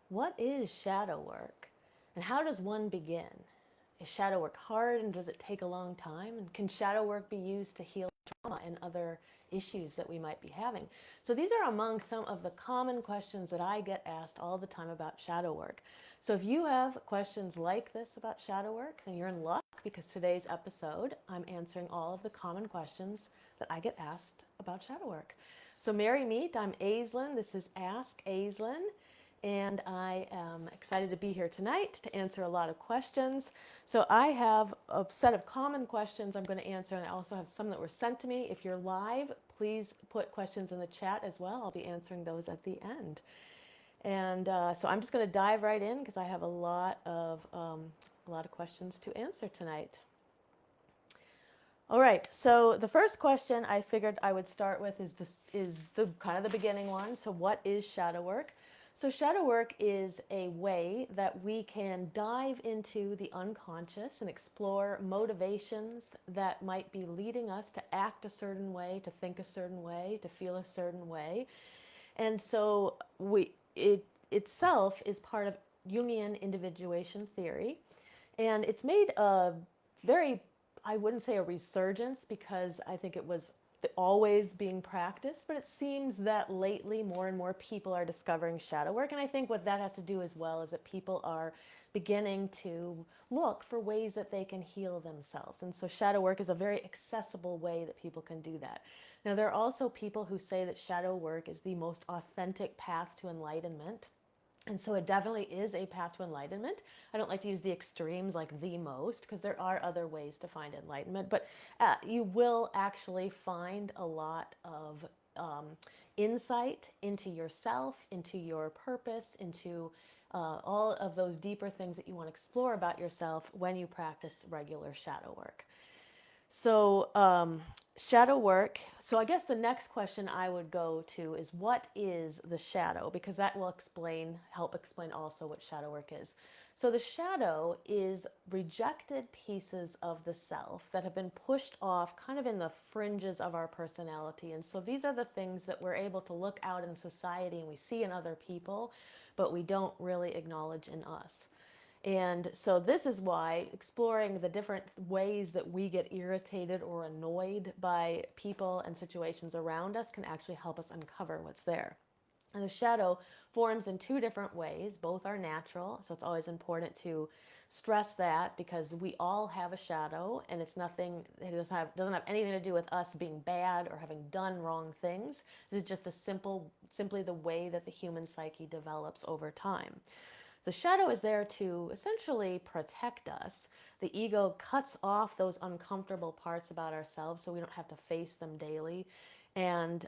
What is shadow work and how does one begin? Is shadow work hard and does it take a long time? And can shadow work be used to heal trauma and other issues that we might be having? So these are among some of the common questions that I get asked all the time about shadow work. So if you have questions like this about shadow work, then you're in luck because today's episode, I'm answering all of the common questions that I get asked about shadow work. So Merry Meet, I'm Aislin. This is Ask Aislin. And I am excited to be here tonight to answer a lot of questions. So I have a set of common questions I'm going to answer, and I also have some that were sent to me. If you're live, please put questions in the chat as well. I'll be answering those at the end. And so I'm just going to dive right in because I have a lot of questions to answer tonight. All right. So the first question I figured I would start with is the kind of the beginning one. So what is shadow work? So shadow work is a way that we can dive into the unconscious and explore motivations that might be leading us to act a certain way, to think a certain way, to feel a certain way. And so it itself is part of Jungian individuation theory. And it's made a very, I wouldn't say a resurgence because I think it was always being practiced, but it seems that lately more and more people are discovering shadow work. And I think what that has to do as well is that people are beginning to look for ways that they can heal themselves. And so shadow work is a very accessible way that people can do that. Now, there are also people who say that shadow work is the most authentic path to enlightenment. And so it definitely is a path to enlightenment. I don't like to use the extremes like the most because there are other ways to find enlightenment, but you will actually find a lot of insight into yourself, into your purpose, into all of those deeper things that you want to explore about yourself when you practice regular shadow work. So, shadow work. So, I guess the next question I would go to is what is the shadow? Because that will help explain also what shadow work is. So, the shadow is rejected pieces of the self that have been pushed off kind of in the fringes of our personality. And so, these are the things that we're able to look out in society and we see in other people, but we don't really acknowledge in us. And so this is why exploring the different ways that we get irritated or annoyed by people and situations around us can actually help us uncover what's there. And the shadow forms in two different ways. Both are natural, so it's always important to stress that because we all have a shadow and it's nothing, it doesn't have anything to do with us being bad or having done wrong things. This is just simply the way that the human psyche develops over time. The shadow is there to essentially protect us. The ego cuts off those uncomfortable parts about ourselves so we don't have to face them daily and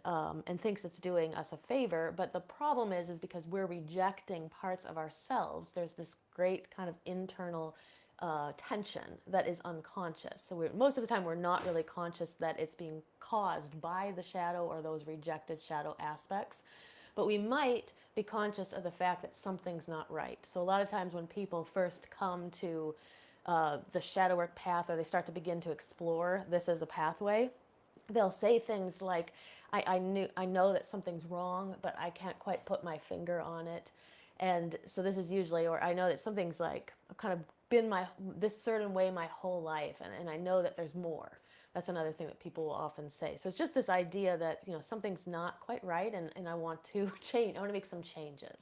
thinks it's doing us a favor. But the problem is because we're rejecting parts of ourselves, there's this great kind of internal tension that is unconscious. So most of the time we're not really conscious that it's being caused by the shadow or those rejected shadow aspects, but we might be conscious of the fact that something's not right. So a lot of times when people first come to the shadow work path or they start to begin to explore this as a pathway, they'll say things like, I know that something's wrong, but I can't quite put my finger on it. And so this is usually, or I know that something's like, I've kind of been this certain way my whole life, and I know that there's more. That's another thing that people will often say. So it's just this idea that, something's not quite right and I want to change, I want to make some changes.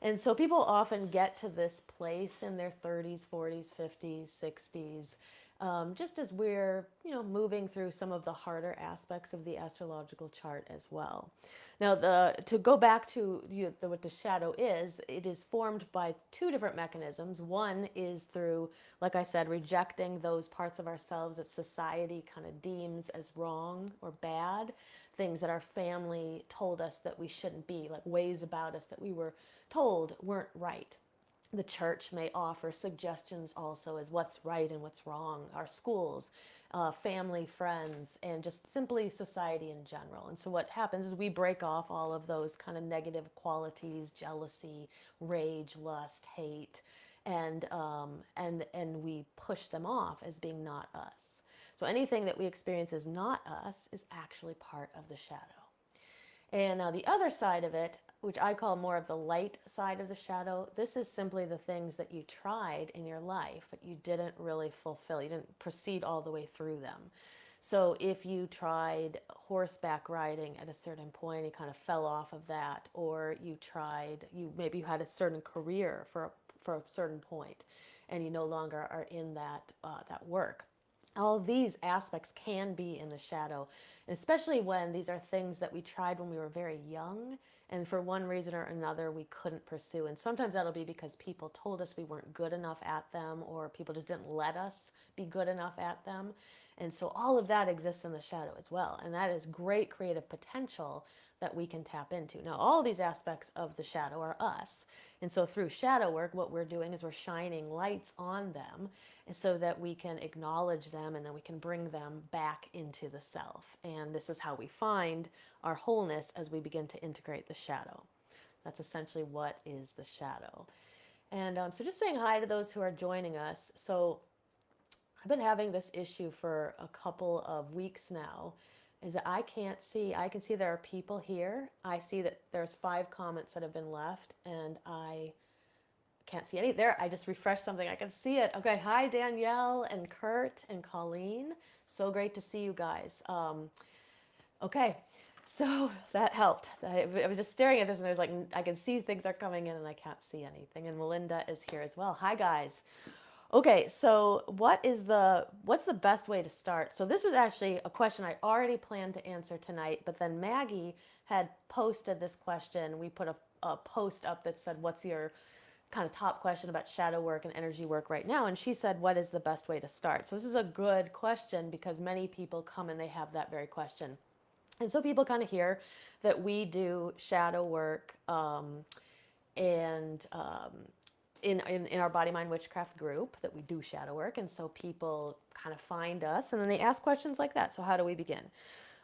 And so people often get to this place in their 30s, 40s, 50s, 60s, just as we're, moving through some of the harder aspects of the astrological chart as well. Now, to go back to what the shadow is, it is formed by two different mechanisms. One is through, like I said, rejecting those parts of ourselves that society kind of deems as wrong or bad, things that our family told us that we shouldn't be, like ways about us that we were told weren't right. The church may offer suggestions also as what's right and what's wrong, our schools, family, friends, and just simply society in general. And so what happens is we break off all of those kind of negative qualities, jealousy, rage, lust, hate, and we push them off as being not us. So anything that we experience as not us is actually part of the shadow. And now the other side of it, which I call more of the light side of the shadow. This is simply the things that you tried in your life, but you didn't really fulfill. You didn't proceed all the way through them. So if you tried horseback riding at a certain point, you kind of fell off of that, or maybe you had a certain career for a certain point, and you no longer are in that work. All these aspects can be in the shadow, especially when these are things that we tried when we were very young, and for one reason or another we couldn't pursue. And sometimes that'll be because people told us we weren't good enough at them, or people just didn't let us be good enough at them. And so all of that exists in the shadow as well, and that is great creative potential that we can tap into. Now, all these aspects of the shadow are us, and so through shadow work, what we're doing is we're shining lights on them, and so that we can acknowledge them, and then we can bring them back into the self. And this is how we find our wholeness as we begin to integrate the shadow. That's essentially what is the shadow. And so just saying hi to those who are joining us. So I've been having this issue for a couple of weeks now, is that I can see there are people here. I see that there's 5 comments that have been left, and I can't see any there. I just refreshed something. I can see it. Okay. Hi, Danielle and Kurt and Colleen. So great to see you guys. Okay. So that helped. I was just staring at this, and there's like, I can see things are coming in and I can't see anything. And Melinda is here as well. Hi, guys. Okay, so what's the best way to start? So this was actually a question I already planned to answer tonight, but then Maggie had posted this question. We put a post up that said, what's your kind of top question about shadow work and energy work right now? And she said, what is the best way to start? So this is a good question because many people come and they have that very question. And so people kind of hear that we do shadow work, and in our Body Mind Witchcraft group, that we do shadow work. And so people kind of find us and then they ask questions like that. So how do we begin?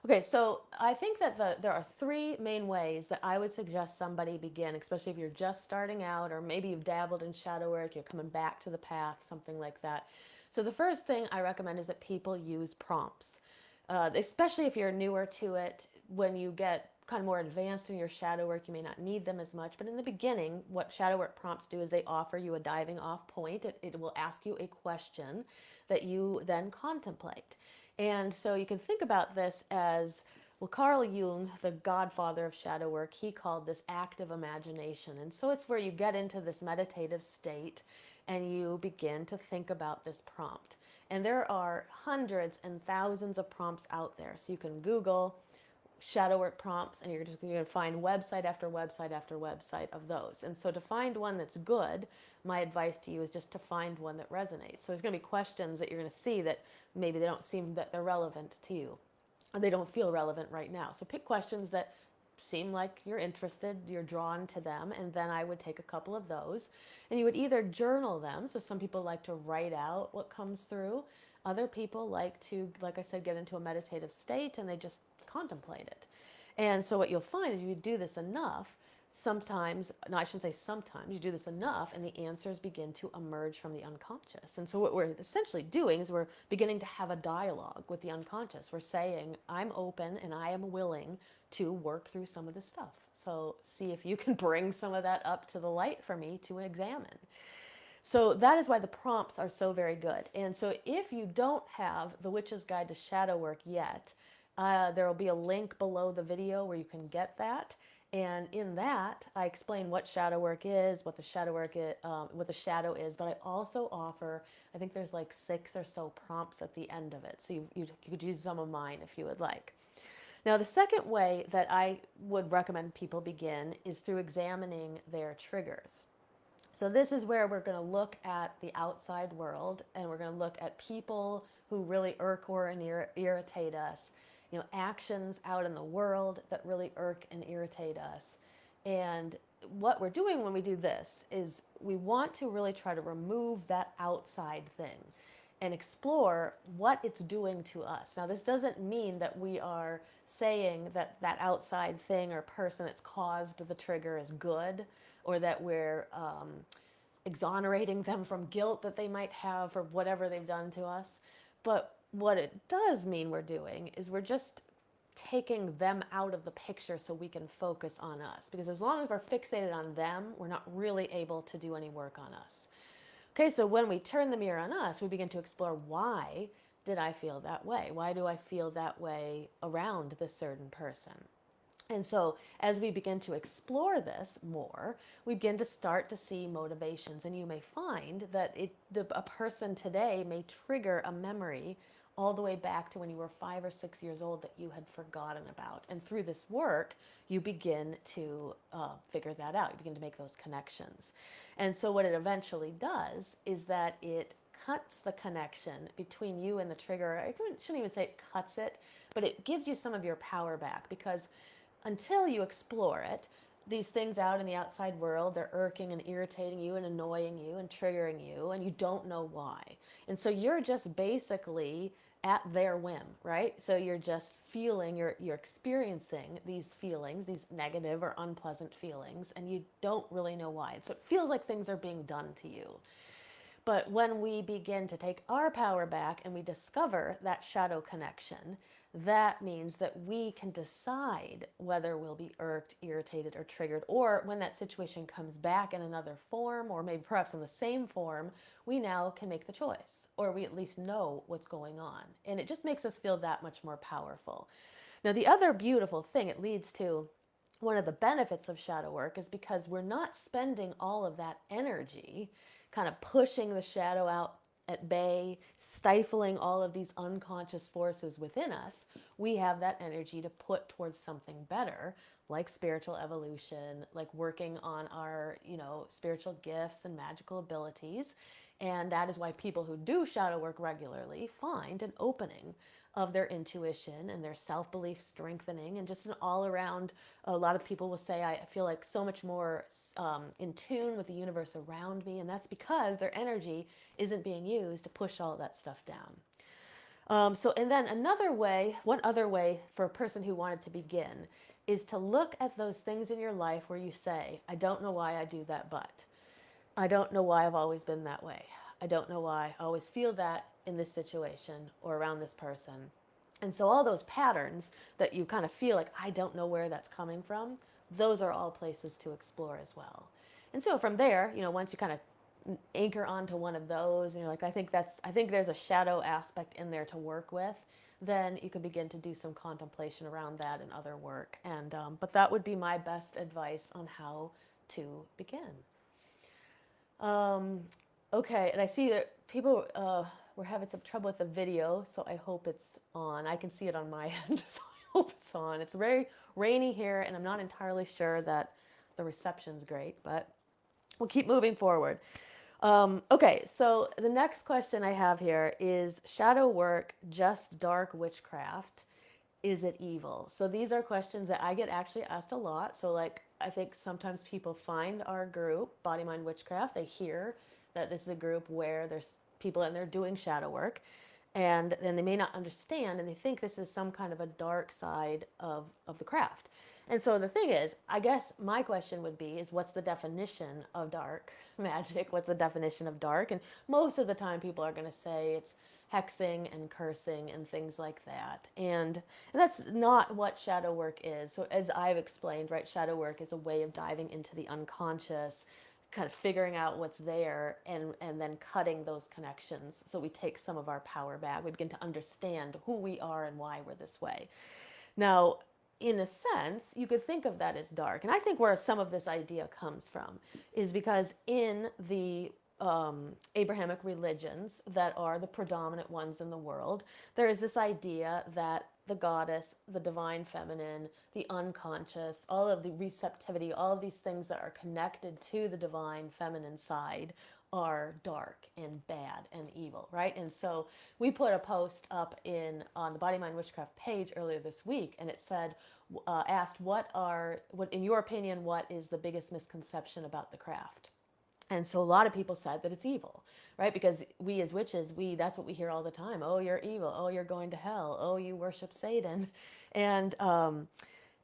Okay, so I think that there are 3 main ways that I would suggest somebody begin, especially if you're just starting out, or maybe you've dabbled in shadow work, you're coming back to the path, something like that. So the first thing I recommend is that people use prompts, especially if you're newer to it. When you get kind of more advanced in your shadow work, you may not need them as much. But in the beginning, what shadow work prompts do is they offer you a diving off point. It will ask you a question that you then contemplate. And so you can think about this as, well, Carl Jung, the godfather of shadow work, he called this active imagination. And so it's where you get into this meditative state and you begin to think about this prompt. And there are hundreds and thousands of prompts out there. So you can Google shadow work prompts, and you're just going to find website after website after website of those. And so to find one that's good, my advice to you is just to find one that resonates. So there's going to be questions that you're going to see that maybe they don't seem that they're relevant to you, or they don't feel relevant right now. So pick questions that seem like you're interested, you're drawn to them, and then I would take a couple of those, and you would either journal them. So some people like to write out what comes through. Other people like to, like I said, get into a meditative state and they just contemplate it. And so what you'll find is you do this enough, sometimes, no, I shouldn't say sometimes, you do this enough and the answers begin to emerge from the unconscious. And so what we're essentially doing is we're beginning to have a dialogue with the unconscious. We're saying, I'm open and I am willing to work through some of this stuff. So see if you can bring some of that up to the light for me to examine. So that is why the prompts are so very good. And so if you don't have the Witch's Guide to Shadow Work yet, there will be a link below the video where you can get that. And in that, I explain what shadow work is, what the shadow work is, what the shadow is. But I also offer, I think there's like 6 or so prompts at the end of it. So you could use some of mine if you would like. Now, the second way that I would recommend people begin is through examining their triggers. So this is where we're going to look at the outside world, and we're going to look at people who really irk or irritate us, actions out in the world that really irk and irritate us. And what we're doing when we do this is we want to really try to remove that outside thing and explore what it's doing to us. Now, this doesn't mean that we are saying that that outside thing or person that's caused the trigger is good, or that we're exonerating them from guilt that they might have for whatever they've done to us. But what it does mean we're doing is we're just taking them out of the picture so we can focus on us. Because as long as we're fixated on them, we're not really able to do any work on us. Okay, so when we turn the mirror on us, we begin to explore, why did I feel that way? Why do I feel that way around this certain person? And so, as we begin to explore this more, we begin to start to see motivations. And you may find that a person today may trigger a memory all the way back to when you were 5 or 6 years old that you had forgotten about. And through this work, you begin to figure that out. You begin to make those connections. And so, what it eventually does is that it cuts the connection between you and the trigger. I shouldn't even say it cuts it, but it gives you some of your power back, because until you explore it, these things out in the outside world, they're irking and irritating you and annoying you and triggering you, and you don't know why. And so you're just basically at their whim, right? So you're just feeling, you're experiencing these feelings, these negative or unpleasant feelings, and you don't really know why. So it feels like things are being done to you. But when we begin to take our power back and we discover that shadow connection, that means that we can decide whether we'll be irked, irritated, or triggered. Or when that situation comes back in another form, or maybe perhaps in the same form, we now can make the choice, or we at least know what's going on. And it just makes us feel that much more powerful. Now, the other beautiful thing it leads to, one of the benefits of shadow work, is because we're not spending all of that energy kind of pushing the shadow out at bay, stifling all of these unconscious forces within us. We have that energy to put towards something better, like spiritual evolution, like working on our, spiritual gifts and magical abilities. And that is why people who do shadow work regularly find an opening of their intuition and their self-belief strengthening, and just an all-around, a lot of people will say, I feel like so much more in tune with the universe around me. And that's because their energy isn't being used to push all that stuff down. And then one other way for a person who wanted to begin, is to look at those things in your life where you say, I don't know why I do that, but I don't know why I've always been that way. I don't know why I always feel that in this situation or around this person. And so all those patterns that you kind of feel like, I don't know where that's coming from, those are all places to explore as well. And so from there, once you kind of anchor onto one of those, and you're like, I think there's a shadow aspect in there to work with, then you can begin to do some contemplation around that and other work. And but that would be my best advice on how to begin. Um, okay, and I see that people were having some trouble with the video, so I hope it's on. I can see it on my end, so I hope it's on. It's very rainy here, and I'm not entirely sure that the reception's great, but we'll keep moving forward. Okay, so the next question I have here is, shadow work just dark witchcraft? Is it evil? So these are questions that I get actually asked a lot. So I think sometimes people find our group, Body Mind Witchcraft, they hear that this is a group where there's people in there doing shadow work, and then they may not understand, and they think this is some kind of a dark side of the craft. And so the thing is, I guess my question would be, is what's the definition of dark magic? What's the definition of dark? And most of the time people are going to say it's hexing and cursing and things like that. And that's not what shadow work is. So as I've explained, right, shadow work is a way of diving into the unconscious, kind of figuring out what's there, and then cutting those connections. So we take some of our power back. We begin to understand who we are and why we're this way. Now, in a sense, you could think of that as dark. And I think where some of this idea comes from is because in the Abrahamic religions that are the predominant ones in the world, there is this idea that the goddess, the divine feminine, the unconscious, all of the receptivity, all of these things that are connected to the divine feminine side are dark and bad and evil, right? And so we put a post up on the Body Mind Witchcraft page earlier this week, and it said, asked, what in your opinion, what is the biggest misconception about the craft? And so a lot of people said that it's evil, right? Because we as witches, that's what we hear all the time. Oh, you're evil. Oh, you're going to hell. Oh, you worship Satan. And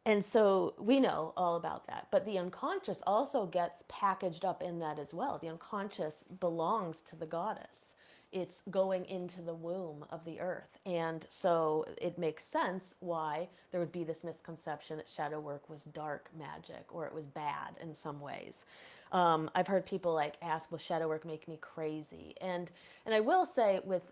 and so we know all about that. But the unconscious also gets packaged up in that as well. The unconscious belongs to the goddess. it's going into the womb of the earth. And so it makes sense why there would be this misconception that shadow work was dark magic or it was bad in some ways. I've heard people like ask, "Will shadow work make me crazy?" And I will say with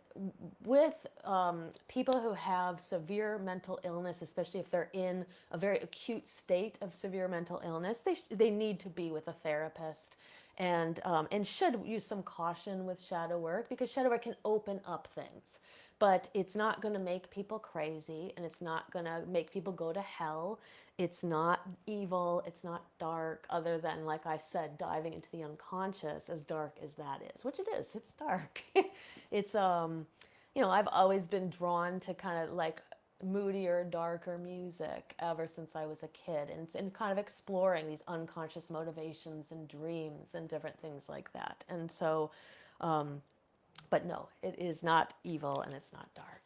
people who have severe mental illness, especially if they're in a very acute state of severe mental illness, they need to be with a therapist and should use some caution with shadow work because shadow work can open up things. But it's not going to make people crazy and it's not going to make people go to hell. It's not evil. It's not dark, other than, like I said, diving into the unconscious, as dark as that is, which it is. It's dark. it's, I've always been drawn to kind of like moodier, darker music ever since I was a kid, and kind of exploring these unconscious motivations and dreams and different things like that. And so, but no, it is not evil and it's not dark.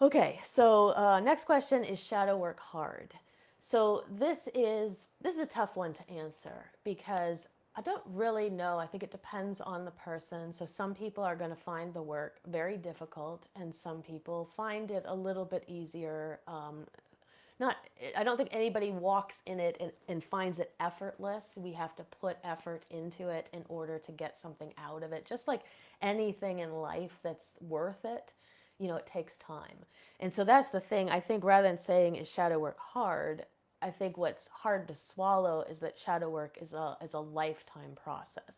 Okay, so next question, is shadow work hard? So this is a tough one to answer because I don't really know. I think it depends on the person. So some people are going to find the work very difficult, and some people find it a little bit easier. Not, I don't think anybody walks in it and finds it effortless. We have to put effort into it in order to get something out of it. Just like anything in life that's worth it, it takes time. And so that's the thing. I think rather than saying, is shadow work hard, I think what's hard to swallow is that shadow work is a lifetime process.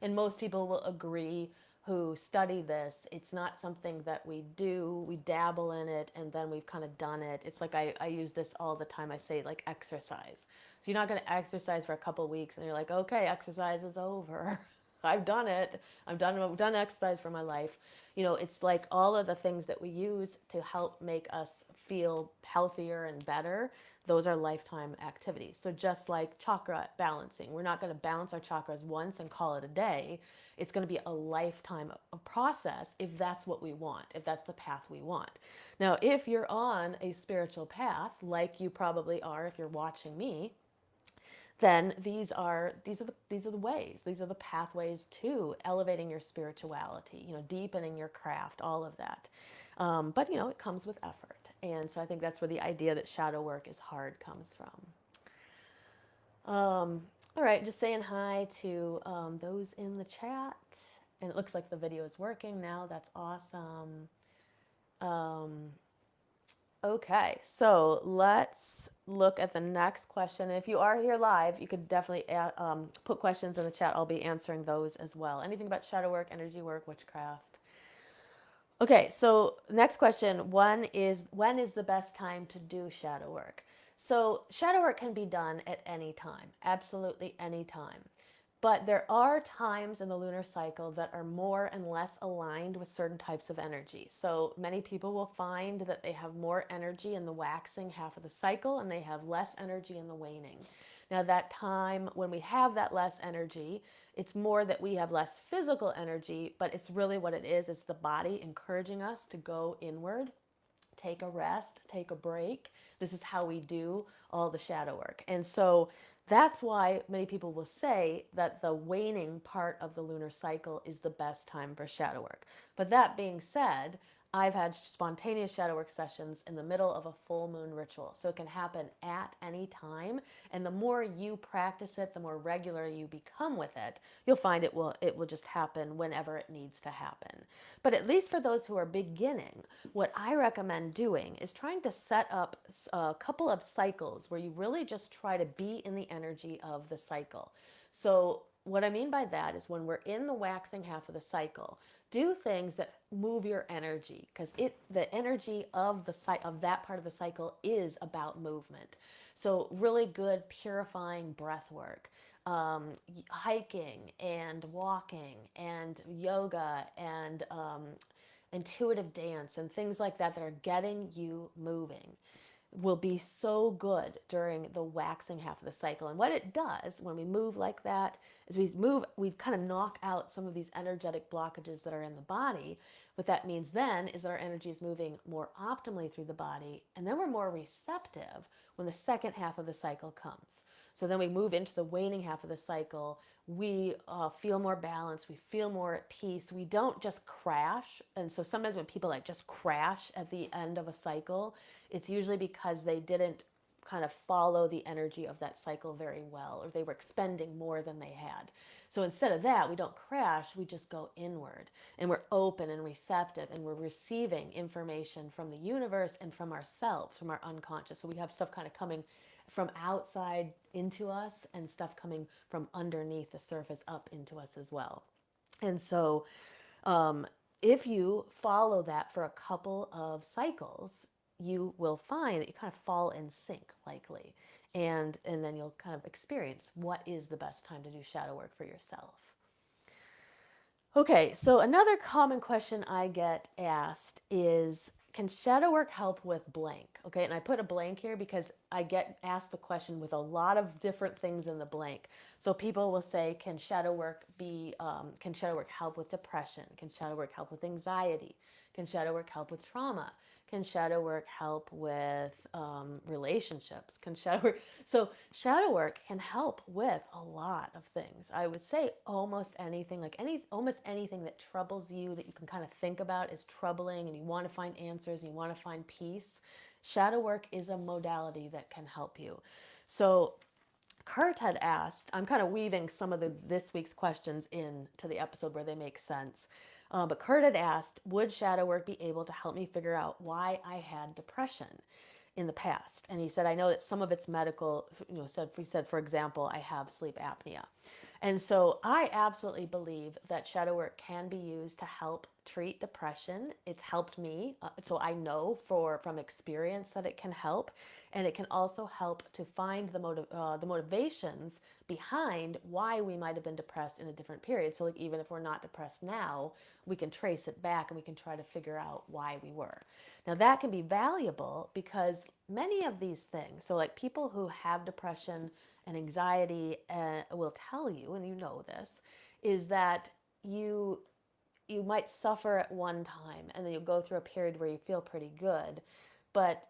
And most people will agree who study this. It's not something that we do, we dabble in it, and then we've kind of done it. It's like I use this all the time. I say, like, exercise. So you're not going to exercise for a couple of weeks and you're like, okay, exercise is over. I've done it. I've done exercise for my life. It's like all of the things that we use to help make us feel healthier and better. Those are lifetime activities. So just like chakra balancing, we're not going to balance our chakras once and call it a day. It's going to be a lifetime process if that's what we want, if that's the path we want. Now, if you're on a spiritual path, like you probably are if you're watching me, then these are the ways. These are the pathways to elevating your spirituality, deepening your craft, all of that. But it comes with effort. And so I think that's where the idea that shadow work is hard comes from. All right, just saying hi to those in the chat. And it looks like the video is working now. That's awesome. Okay, so let's look at the next question. And if you are here live, you could definitely put questions in the chat. I'll be answering those as well. Anything about shadow work, energy work, witchcraft. Okay, so next question, when is the best time to do shadow work? So shadow work can be done at any time, absolutely any time. But there are times in the lunar cycle that are more and less aligned with certain types of energy. So many people will find that they have more energy in the waxing half of the cycle and they have less energy in the waning. Now, that time when we have that less energy, it's more that we have less physical energy, but it's really what it is. It's the body encouraging us to go inward, take a rest, take a break. This is how we do all the shadow work. And so that's why many people will say that the waning part of the lunar cycle is the best time for shadow work. But that being said, I've had spontaneous shadow work sessions in the middle of a full moon ritual. So it can happen at any time. And the more you practice it, the more regular you become with it, you'll find it will just happen whenever it needs to happen. But at least for those who are beginning, what I recommend doing is trying to set up a couple of cycles where you really just try to be in the energy of the cycle. So what I mean by that is when we're in the waxing half of the cycle, do things that move your energy, because the energy of that part of the cycle is about movement. So really good purifying breath work, hiking and walking and yoga and intuitive dance and things like that that are getting you moving will be so good during the waxing half of the cycle. And what it does when we move like that is we kind of knock out some of these energetic blockages that are in the body. What that means then is that our energy is moving more optimally through the body, and then we're more receptive when the second half of the cycle comes. So then we move into the waning half of the cycle. We feel more balanced. We feel more at peace. We don't just crash. And so sometimes when people like just crash at the end of a cycle, it's usually because they didn't kind of follow the energy of that cycle very well, or they were expending more than they had. So instead of that, we don't crash, we just go inward, and we're open and receptive, and we're receiving information from the universe and from ourselves, from our unconscious. So we have stuff kind of coming from outside into us and stuff coming from underneath the surface up into us as well. And so um, if you follow that for a couple of cycles, you will find that you kind of fall in sync likely. And then you'll kind of experience what is the best time to do shadow work for yourself. Okay, so another common question I get asked is, can shadow work help with blank? Okay, and I put a blank here because I get asked the question with a lot of different things in the blank. So people will say, can shadow work help with depression? Can shadow work help with anxiety? Can shadow work help with trauma? Can shadow work help with relationships? Can shadow work? So shadow work can help with a lot of things. I would say almost anything, almost anything that troubles you, that you can kind of think about is troubling, and you want to find answers and you want to find peace. Shadow work is a modality that can help you. So Kurt had asked, I'm kind of weaving some of this week's questions into the episode where they make sense. But Kurt had asked, would shadow work be able to help me figure out why I had depression in the past? And he said, I know that some of it's medical. He said, for example, I have sleep apnea. And so I absolutely believe that shadow work can be used to help treat depression. It's helped me, so I know from experience that it can help, and it can also help to find the motivations behind why we might have been depressed in a different period. So like even if we're not depressed now, we can trace it back and we can try to figure out why we were. Now that can be valuable because many of these things, so like people who have depression and anxiety will tell you, and you know this, is that you you might suffer at one time and then you'll go through a period where you feel pretty good, but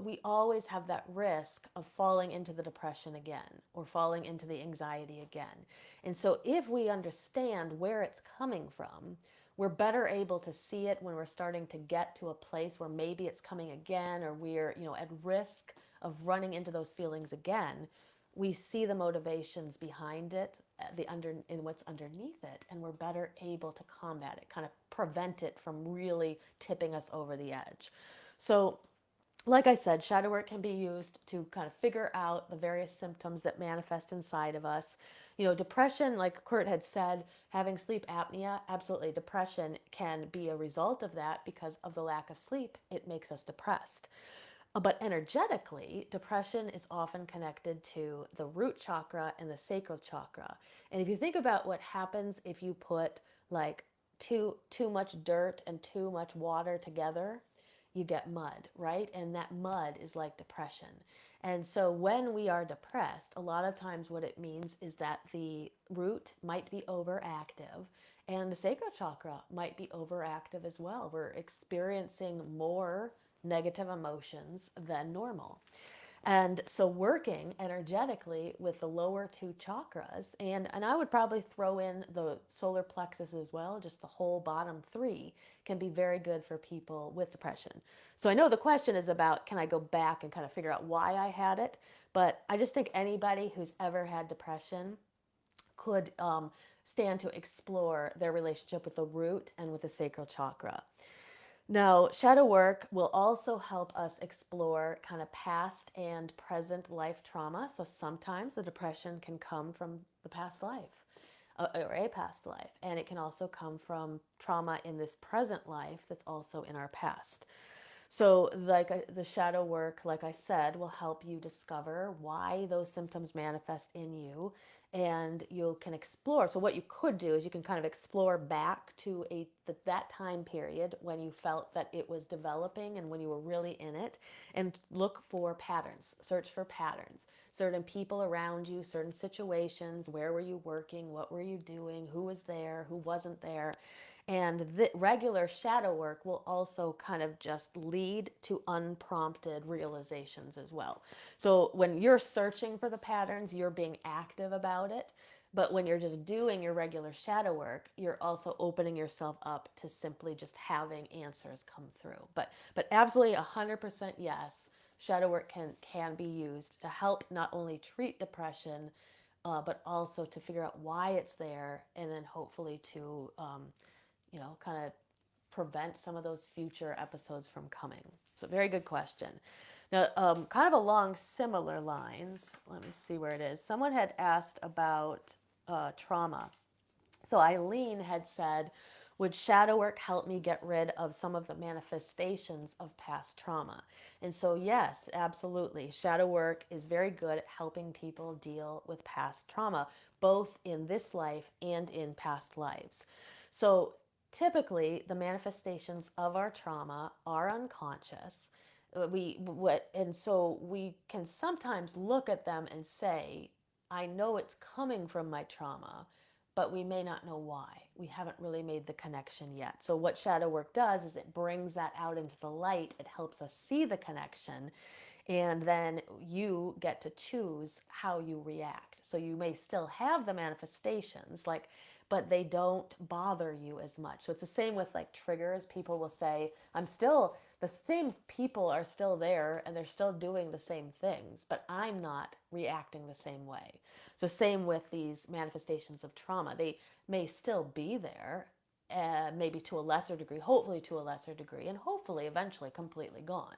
we always have that risk of falling into the depression again or falling into the anxiety again. And so if we understand where it's coming from, we're better able to see it when we're starting to get to a place where maybe it's coming again, or we're at risk of running into those feelings again. We see the motivations behind it, in what's underneath it, and we're better able to combat it, kind of prevent it from really tipping us over the edge. So like I said, shadow work can be used to kind of figure out the various symptoms that manifest inside of us. Depression, like Kurt had said, having sleep apnea, absolutely, depression can be a result of that because of the lack of sleep. It makes us depressed. But energetically, depression is often connected to the root chakra and the sacral chakra. And if you think about what happens if you put like too much dirt and too much water together, you get mud, right? And that mud is like depression. And so when we are depressed, a lot of times what it means is that the root might be overactive and the sacral chakra might be overactive as well. We're experiencing more negative emotions than normal. And so working energetically with the lower two chakras, and I would probably throw in the solar plexus as well, just the whole bottom three, can be very good for people with depression. So I know the question is about, can I go back and kind of figure out why I had it? But I just think anybody who's ever had depression could stand to explore their relationship with the root and with the sacral chakra. Now, shadow work will also help us explore kind of past and present life trauma. So sometimes the depression can come from the past life, or a past life, and it can also come from trauma in this present life that's also in our past. So, the shadow work, like I said, will help you discover why those symptoms manifest in you, and you can explore. So, what you could do is you can kind of explore back to that time period when you felt that it was developing and when you were really in it, and look for patterns. Search for patterns. Certain people around you, certain situations. Where were you working? What were you doing? Who was there? Who wasn't there? And the regular shadow work will also kind of just lead to unprompted realizations as well. So when you're searching for the patterns, you're being active about it. But when you're just doing your regular shadow work, you're also opening yourself up to simply just having answers come through. But absolutely 100% yes, shadow work can be used to help not only treat depression, but also to figure out why it's there, and then hopefully to kind of prevent some of those future episodes from coming. So, very good question. Now, kind of along similar lines, let me see where it is. Someone had asked about trauma. So, Aislin had said, would shadow work help me get rid of some of the manifestations of past trauma? And so, yes, absolutely. Shadow work is very good at helping people deal with past trauma, both in this life and in past lives. So, typically, the manifestations of our trauma are unconscious. And so we can sometimes look at them and say, I know it's coming from my trauma, but we may not know why. We haven't really made the connection yet. So, what shadow work does is it brings that out into the light. It helps us see the connection, and then you get to choose how you react. So, you may still have the manifestations, but they don't bother you as much. So, it's the same with like triggers. People will say, the same people are still there and they're still doing the same things, but I'm not reacting the same way. So, same with these manifestations of trauma. They may still be there, maybe to a lesser degree, hopefully to a lesser degree, and hopefully eventually completely gone.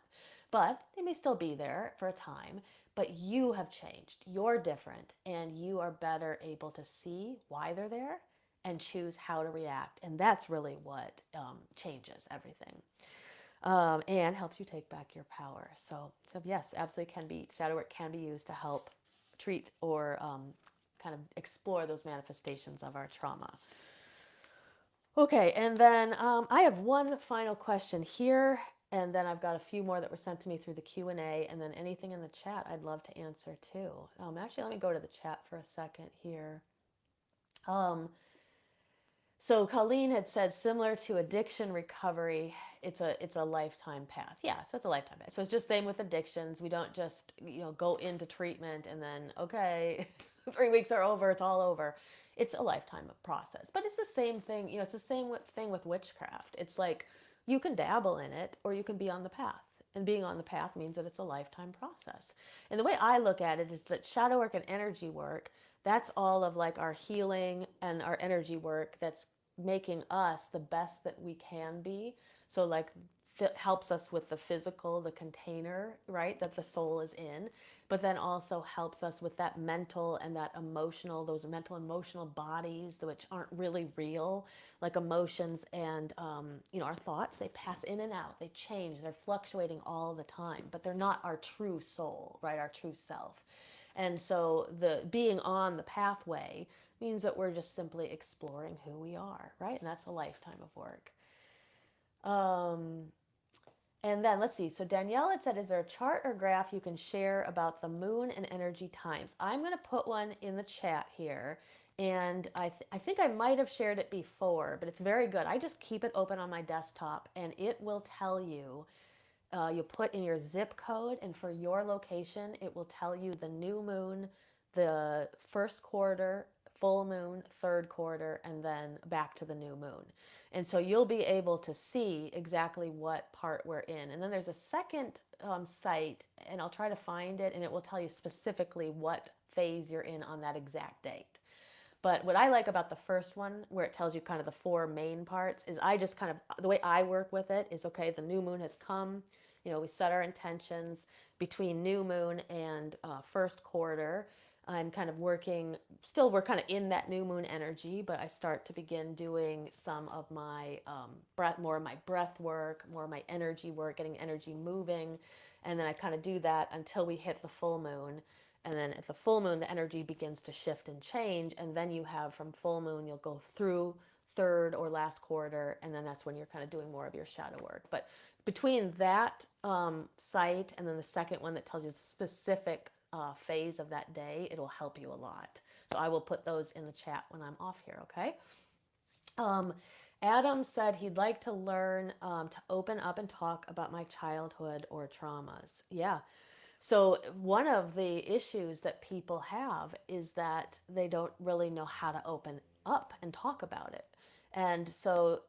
But they may still be there for a time, but you have changed. You're different, and you are better able to see why they're there and choose how to react. And that's really what changes everything, and helps you take back your power. So yes, absolutely can be shadow work can be used to help treat or kind of explore those manifestations of our trauma. Okay, and then I have one final question here, and then I've got a few more that were sent to me through the Q&A, and then anything in the chat I'd love to answer too. Actually, let me go to the chat for a second here. So Colleen had said, similar to addiction recovery, it's a lifetime path. Yeah, so it's a lifetime path. So it's just same with addictions. We don't just go into treatment and then okay, 3 weeks are over, it's all over. It's a lifetime process. But it's the same thing. It's the same thing with witchcraft. It's like you can dabble in it or you can be on the path. And being on the path means that it's a lifetime process. And the way I look at it is that shadow work and energy work, that's all of like our healing and our energy work that's making us the best that we can be. So like helps us with the physical, the container, right, that the soul is in, but then also helps us with that mental and that emotional, those mental emotional bodies which aren't really real, like emotions and our thoughts, they pass in and out, they change, they're fluctuating all the time, but they're not our true soul, right, our true self. And so the being on the pathway means that we're just simply exploring who we are, right? And that's a lifetime of work. Um, and then let's see. So Danielle had said, is there a chart or graph you can share about the moon and energy times? I'm going to put one in the chat here. And I think I might have shared it before, but it's very good. I just keep it open on my desktop and it will tell you. You put in your zip code, and for your location, it will tell you the new moon, the first quarter, full moon, third quarter, and then back to the new moon. And so you'll be able to see exactly what part we're in. And then there's a second site, and I'll try to find it, and it will tell you specifically what phase you're in on that exact date. But what I like about the first one, where it tells you kind of the four main parts, is I just kind of, the way I work with it is, okay, the new moon has come. We set our intentions between new moon and first quarter. I'm kind of working, still we're kind of in that new moon energy, but I start to begin doing some of my more of my breath work, more of my energy work, getting energy moving. And then I kind of do that until we hit the full moon. And then at the full moon, the energy begins to shift and change. And then you have from full moon, you'll go through third or last quarter. And then that's when you're kind of doing more of your shadow work. But between that site and then the second one that tells you the specific phase of that day, it'll help you a lot. So I will put those in the chat when I'm off here, okay? Adam said he'd like to learn to open up and talk about my childhood or traumas. Yeah. So, one of the issues that people have is that they don't really know how to open up and talk about it. And so,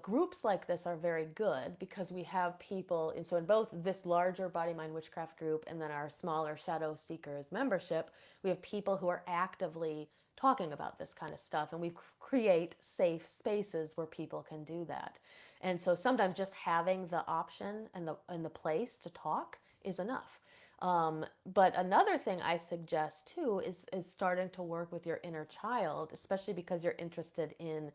groups like this are very good because we have people, and so in both this larger Body Mind Witchcraft group and then our smaller Shadow Seekers membership, we have people who are actively talking about this kind of stuff, and we create safe spaces where people can do that. And so sometimes just having the option and the place to talk is enough. But another thing I suggest too is starting to work with your inner child, especially because you're interested in,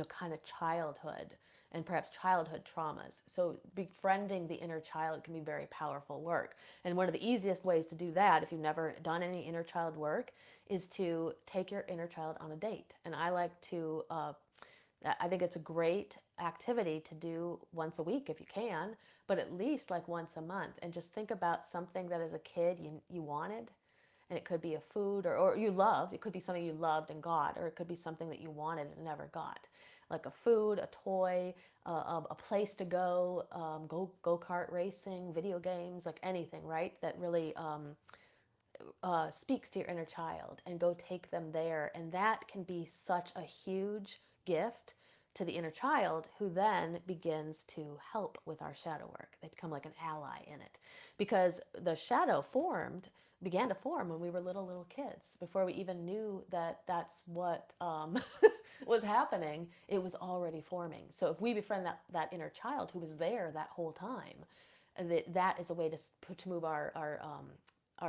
kind of childhood and perhaps childhood traumas. So befriending the inner child can be very powerful work. And one of the easiest ways to do that, if you've never done any inner child work, is to take your inner child on a date. And I like to I think it's a great activity to do once a week if you can, but at least like once a month. And just think about something that as a kid you wanted. And it could be a food or you loved. It could be something you loved and got, or it could be something that you wanted and never got. Like a food, a toy, a place to go, go kart racing, video games, like anything, right? That really speaks to your inner child, and go take them there. And that can be such a huge gift to the inner child, who then begins to help with our shadow work. They become like an ally in it, because the shadow began to form when we were little kids, before we even knew that that's what was happening. It was already forming. So if we befriend that inner child who was there that whole time, that is a way to move our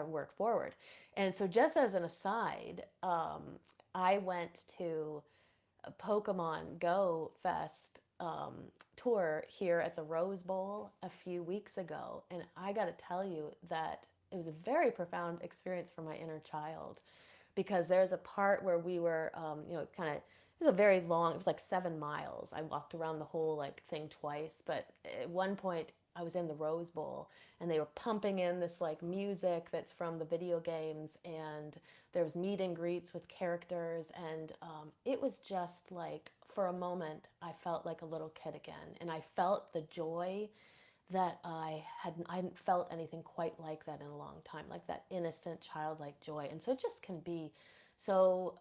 work forward. And so, just as an aside, I went to a Pokemon Go Fest tour here at the Rose Bowl a few weeks ago, and I got to tell you that it was a very profound experience for my inner child, because there's a part where we were, kind of. It was a very long. It was like 7 miles. I walked around the whole like thing twice, but at one point I was in the Rose Bowl, and they were pumping in this like music that's from the video games, and there was meet and greets with characters, and it was just like, for a moment I felt like a little kid again, and I felt the joy that I hadn't felt anything quite like that in a long time, like that innocent childlike joy. And so it just can be so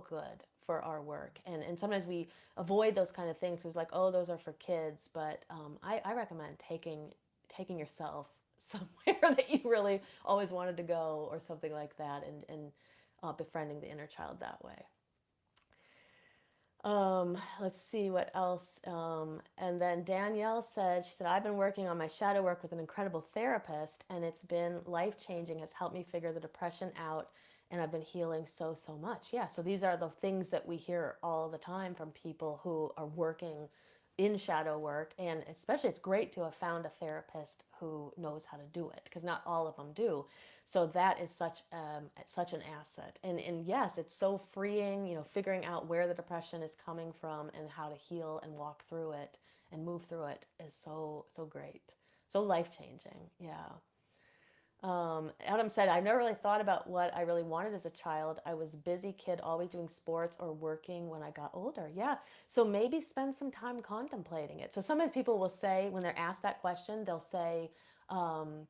good for our work. And sometimes we avoid those kind of things. It's like, oh, those are for kids. But I recommend taking yourself somewhere that you really always wanted to go, or something like that, and befriending the inner child that way. Let's see what else. And then Danielle said, she said, I've been working on my shadow work with an incredible therapist, and it's been life changing, has helped me figure the depression out, and I've been healing so much. Yeah, so these are the things that we hear all the time from people who are working in shadow work. And especially, it's great to have found a therapist who knows how to do it, because not all of them do. So that is such an asset. And yes, it's so freeing, figuring out where the depression is coming from and how to heal and walk through it and move through it is so great. So life changing. Yeah. Adam said, I've never really thought about what I really wanted as a child. I was a busy kid, always doing sports or working when I got older. Yeah. So maybe spend some time contemplating it. So sometimes people will say, when they're asked that question, they'll say, um,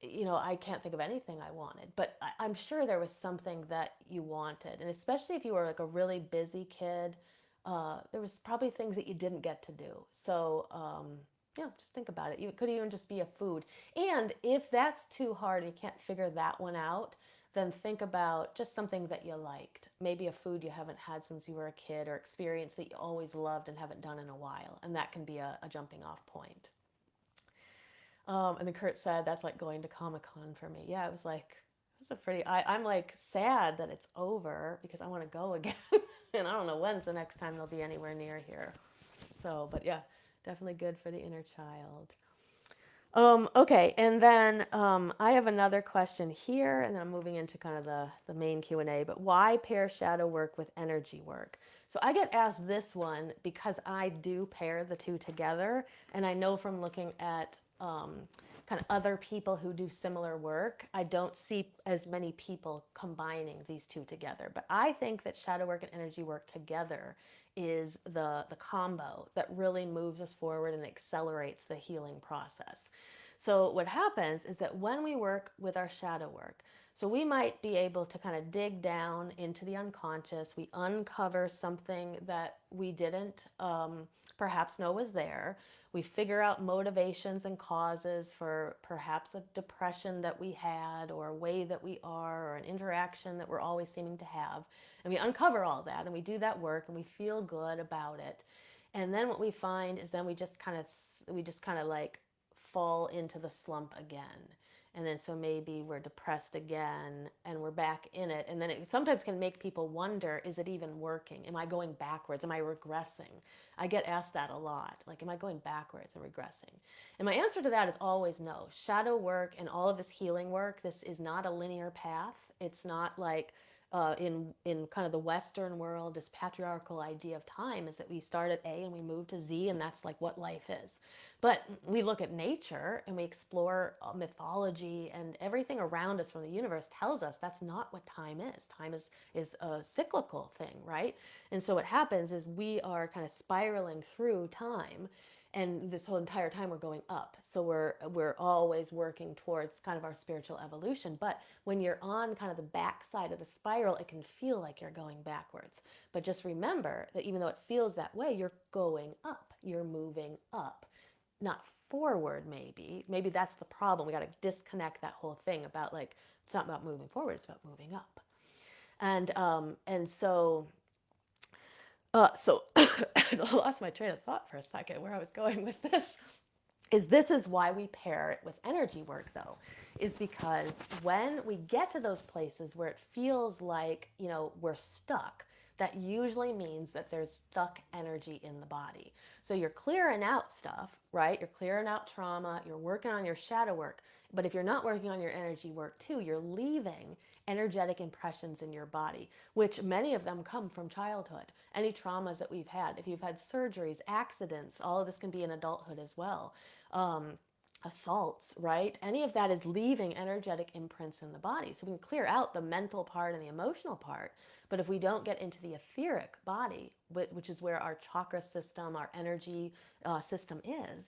I can't think of anything I wanted, but I'm sure there was something that you wanted. And especially if you were like a really busy kid, there was probably things that you didn't get to do. So, yeah, just think about it. It could even just be a food. And if that's too hard and you can't figure that one out, then think about just something that you liked. Maybe a food you haven't had since you were a kid, or experience that you always loved and haven't done in a while. And that can be a jumping off point. And then Kurt said, that's like going to Comic Con for me. Yeah, it was like, it's a pretty, I'm like sad that it's over, because I want to go again. And I don't know when's the next time they'll be anywhere near here. So, but yeah, definitely good for the inner child. Okay, and then I have another question here, and then I'm moving into kind of the main Q&A, but why pair shadow work with energy work? So I get asked this one because I do pair the two together, and I know from looking at kind of other people who do similar work, I don't see as many people combining these two together. But I think that shadow work and energy work together is the combo that really moves us forward and accelerates the healing process. So what happens is that when we work with our shadow work, so we might be able to kind of dig down into the unconscious. We uncover something that we didn't perhaps know was there. We figure out motivations and causes for perhaps a depression that we had, or a way that we are, or an interaction that we're always seeming to have. And we uncover all that, and we do that work, and we feel good about it. And then what we find is then we just kind of like fall into the slump again. And then so maybe we're depressed again and we're back in it. And then it sometimes can make people wonder, is it even working? Am I going backwards? Am I regressing? I get asked that a lot. Like, am I going backwards and regressing? And my answer to that is always no. Shadow work and all of this healing work, this is not a linear path. It's not like in kind of the Western world, this patriarchal idea of time is that we start at A and we move to Z, and that's like what life is. But we look at nature and we explore mythology, and everything around us from the universe tells us that's not what time is. Time is a cyclical thing, right? And so what happens is we are kind of spiraling through time, and this whole entire time we're going up. So we're always working towards kind of our spiritual evolution. But when you're on kind of the back side of the spiral, it can feel like you're going backwards. But just remember that even though it feels that way, you're going up. You're moving up, not forward. Maybe that's the problem. We got to disconnect that whole thing about, like, it's not about moving forward, it's about moving up. And so I lost my train of thought for a second where I was going with this. This is why we pair it with energy work, though, is because when we get to those places where it feels like, we're stuck, that usually means that there's stuck energy in the body. So you're clearing out stuff, right? You're clearing out trauma, you're working on your shadow work. But if you're not working on your energy work too, you're leaving energetic impressions in your body, which many of them come from childhood. Any traumas that we've had, if you've had surgeries, accidents, all of this can be in adulthood as well. Assaults, right? Any of that is leaving energetic imprints in the body. So we can clear out the mental part and the emotional part. But if we don't get into the etheric body, which is where our chakra system, our energy system is,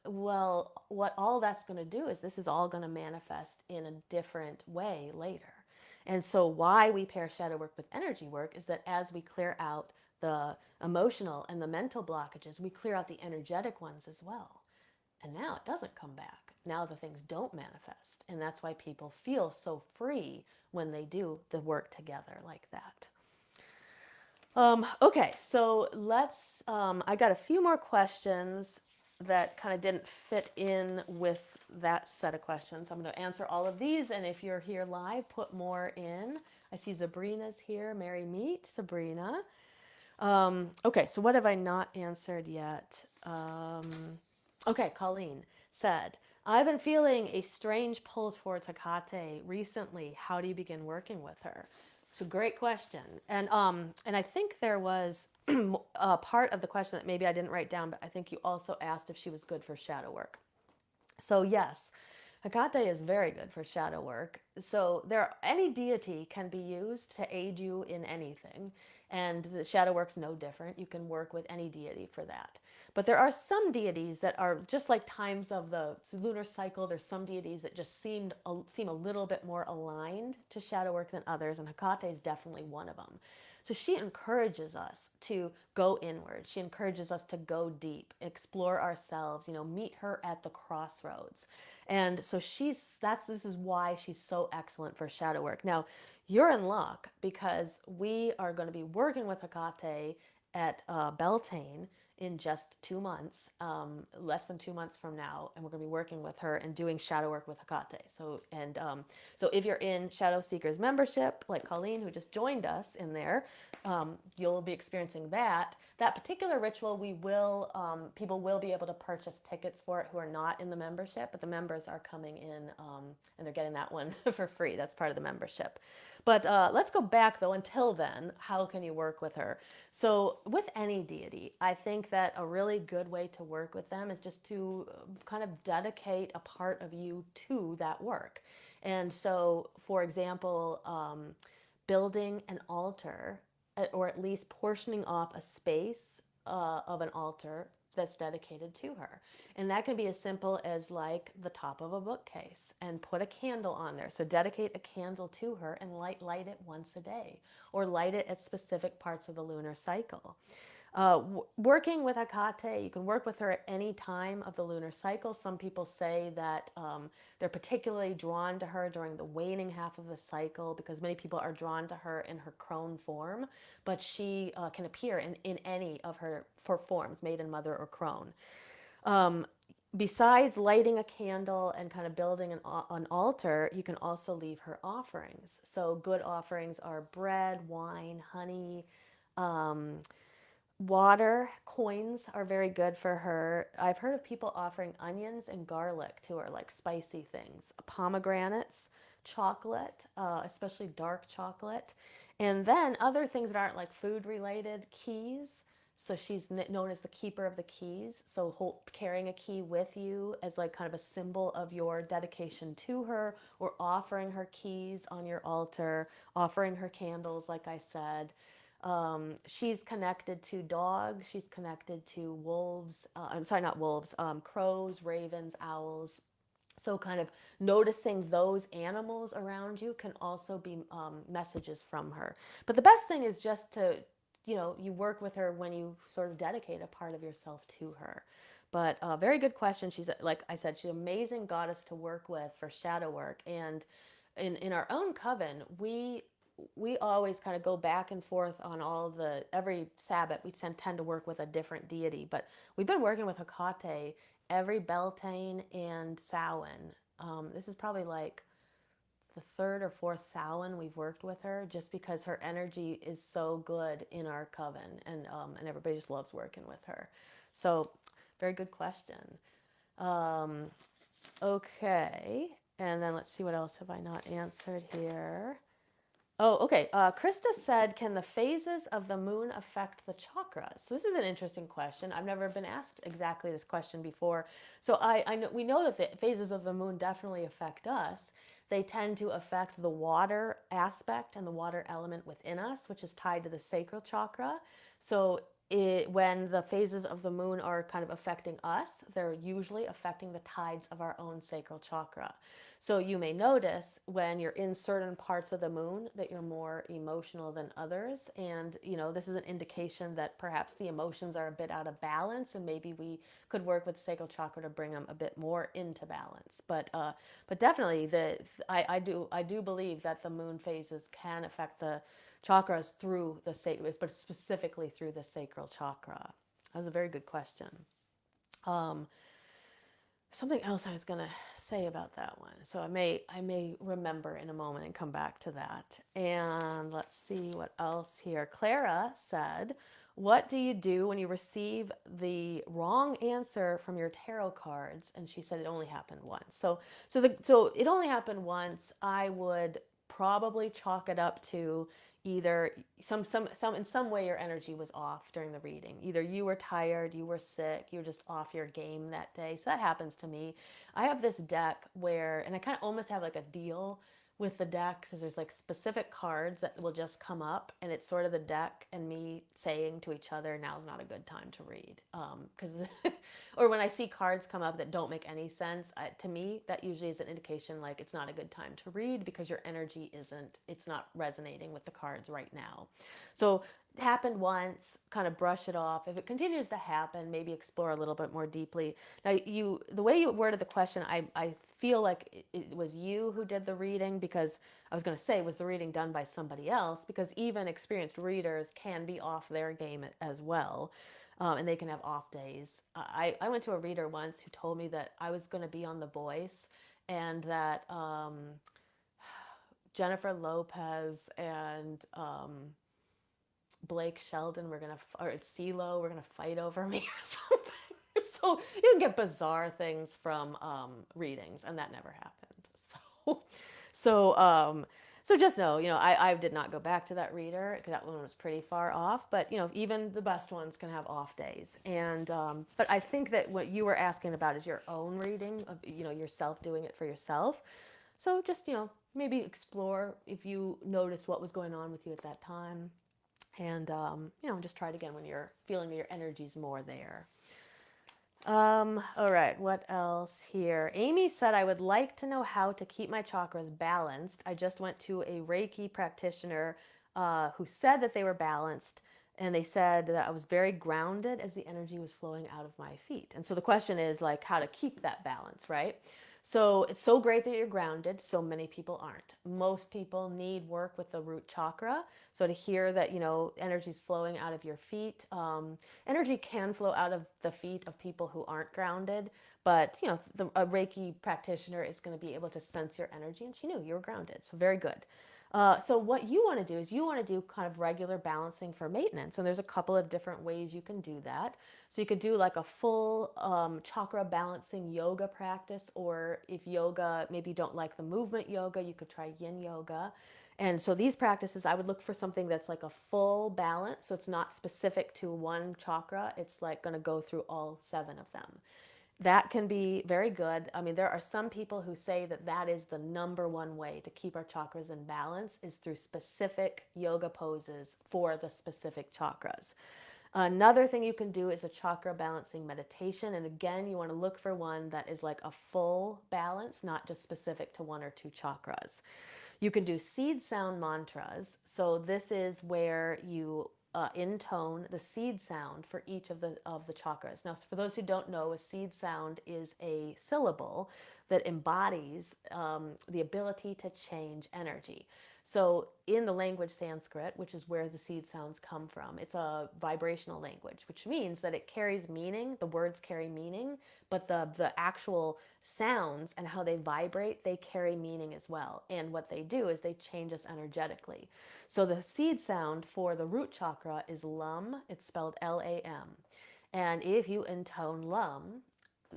well, what all that's going to do is this is all going to manifest in a different way later. And so why we pair shadow work with energy work is that as we clear out the emotional and the mental blockages, we clear out the energetic ones as well. And now it doesn't come back. Now the things don't manifest. And that's why people feel so free when they do the work together like that. Okay, so I got a few more questions that kind of didn't fit in with that set of questions. I'm going to answer all of these, and if you're here live, put more in. I see Sabrina's here. Merry meet, Sabrina. Okay, so what have I not answered yet? Okay, Colleen said, I've been feeling a strange pull towards Hecate recently. How do you begin working with her? So great question. And I think there was a part of the question that maybe I didn't write down, but I think you also asked if she was good for shadow work. So yes, Hecate is very good for shadow work. So any deity can be used to aid you in anything, and the shadow work's no different. You can work with any deity for that. But there are some deities that are just like times of the lunar cycle. There's some deities that just seem a little bit more aligned to shadow work than others, and Hecate is definitely one of them. So she encourages us to go inward. She encourages us to go deep, explore ourselves, meet her at the crossroads. And so this is why she's so excellent for shadow work. Now, you're in luck because we are going to be working with Hecate at Beltane in just 2 months, less than 2 months from now, and we're going to be working with her and doing shadow work with Hecate. So if you're in Shadow Seekers membership, like Colleen, who just joined us in there, you'll be experiencing that. That particular ritual, people will be able to purchase tickets for it who are not in the membership, but the members are coming in and they're getting that one for free. That's part of the membership. But let's go back though. Until then, how can you work with her? So with any deity, I think that a really good way to work with them is just to kind of dedicate a part of you to that work. And so, for example, building an altar, or at least portioning off a space of an altar that's dedicated to her. And that can be as simple as like the top of a bookcase and put a candle on there. So dedicate a candle to her and light it once a day, or light it at specific parts of the lunar cycle. Working with Hecate, you can work with her at any time of the lunar cycle. Some people say that they're particularly drawn to her during the waning half of the cycle, because many people are drawn to her in her crone form, but she can appear in any of her four forms, maiden, mother, or crone. Um, Besides lighting a candle and kind of building an altar, you can also leave her offerings. So good offerings are bread, wine, honey, um, water. Coins are very good for her. I've heard of people offering onions and garlic to her, like spicy things, pomegranates, chocolate, especially dark chocolate, and then other things that aren't like food related, keys. So she's known as the keeper of the keys. So carrying a key with you as like kind of a symbol of your dedication to her, or offering her keys on your altar, offering her candles, like I said. She's connected to dogs. She's connected to wolves. I'm sorry, not wolves. Crows, ravens, owls. So kind of noticing those animals around you can also be messages from her. But the best thing is just to, you work with her when you sort of dedicate a part of yourself to her. But very good question. She's, like I said, she's an amazing goddess to work with for shadow work. And in our own coven, we always kind of go back and forth on all of the every Sabbath. We tend to work with a different deity, but we've been working with Hecate every Beltane and Samhain. This is probably like the third or fourth Samhain we've worked with her, just because her energy is so good in our coven, and everybody just loves working with her. So, very good question. Um, okay, and then let's see, what else have I not answered here? Oh, okay. Krista said, "Can the phases of the moon affect the chakras?" So this is an interesting question. I've never been asked exactly this question before. So I know we know that the phases of the moon definitely affect us. They tend to affect the water aspect and the water element within us, which is tied to the sacral chakra. So when the phases of the moon are kind of affecting us, they're usually affecting the tides of our own sacral chakra. So you may notice when you're in certain parts of the moon that you're more emotional than others. And, this is an indication that perhaps the emotions are a bit out of balance, and maybe we could work with sacral chakra to bring them a bit more into balance. But definitely I do believe that the moon phases can affect the chakras through the sacral, but specifically through the sacral chakra. That was a very good question. Um, Something else I was gonna say about that one. So I may remember in a moment and come back to that. And let's see what else here. Clara said, "What do you do when you receive the wrong answer from your tarot cards?" And she said it only happened once. So it only happened once. I would probably chalk it up to either some in some way your energy was off during the reading. Either you were tired, you were sick, you were just off your game that day. So that happens to me. I have this deck where, and I kind of almost have like a deal with the deck, because there's like specific cards that will just come up, and it's sort of the deck and me saying to each other, now's not a good time to read, because or when I see cards come up that don't make any sense, to me that usually is an indication like it's not a good time to read, because your energy it's not resonating with the cards right now. So it happened once, kind of brush it off. If it continues to happen, maybe explore a little bit more deeply. Now, the way you worded the question, I feel like it was you who did the reading, because I was going to say, was the reading done by somebody else? Because even experienced readers can be off their game as well, and they can have off days. I went to a reader once who told me that I was going to be on The Voice, and that Jennifer Lopez and Blake Sheldon were gonna, or CeeLo were gonna fight over me or something. So you can get bizarre things from readings, and that never happened. So, so So just know, I did not go back to that reader because that one was pretty far off. But even the best ones can have off days. And but I think that what you were asking about is your own reading of yourself doing it for yourself. So just maybe explore if you notice what was going on with you at that time, and just try it again when you're feeling that your energy's more there. All right, what else here? Amy said, I would like to know how to keep my chakras balanced. I just went to a Reiki practitioner who said that they were balanced, and they said that I was very grounded as the energy was flowing out of my feet. And so the question is, like, how to keep that balance, right? So it's so great that you're grounded. So many people aren't. Most people need work with the root chakra. So to hear that, energy is flowing out of your feet, energy can flow out of the feet of people who aren't grounded. But, a Reiki practitioner is going to be able to sense your energy, and she knew you were grounded. So very good. So what you want to do is you want to do kind of regular balancing for maintenance. And there's a couple of different ways you can do that. So you could do like a full chakra balancing yoga practice, or if yoga, maybe you don't like the movement yoga, you could try yin yoga. And so these practices, I would look for something that's like a full balance. So it's not specific to one chakra. It's like going to go through all 7 of them. That can be very good. I mean, there are some people who say that that is the number one way to keep our chakras in balance, is through specific yoga poses for the specific chakras. Another thing you can do is a chakra balancing meditation. And again, you want to look for one that is like a full balance, not just specific to 1 or 2 chakras. You can do seed sound mantras. So this is where you intone the seed sound for each of the chakras. Now, for those who don't know, a seed sound is a syllable that embodies the ability to change energy. So in the language Sanskrit, which is where the seed sounds come from, it's a vibrational language, which means that it carries meaning. The words carry meaning, but the actual sounds and how they vibrate, they carry meaning as well. And what they do is they change us energetically. So the seed sound for the root chakra is lum. It's spelled Lam. And if you intone lum,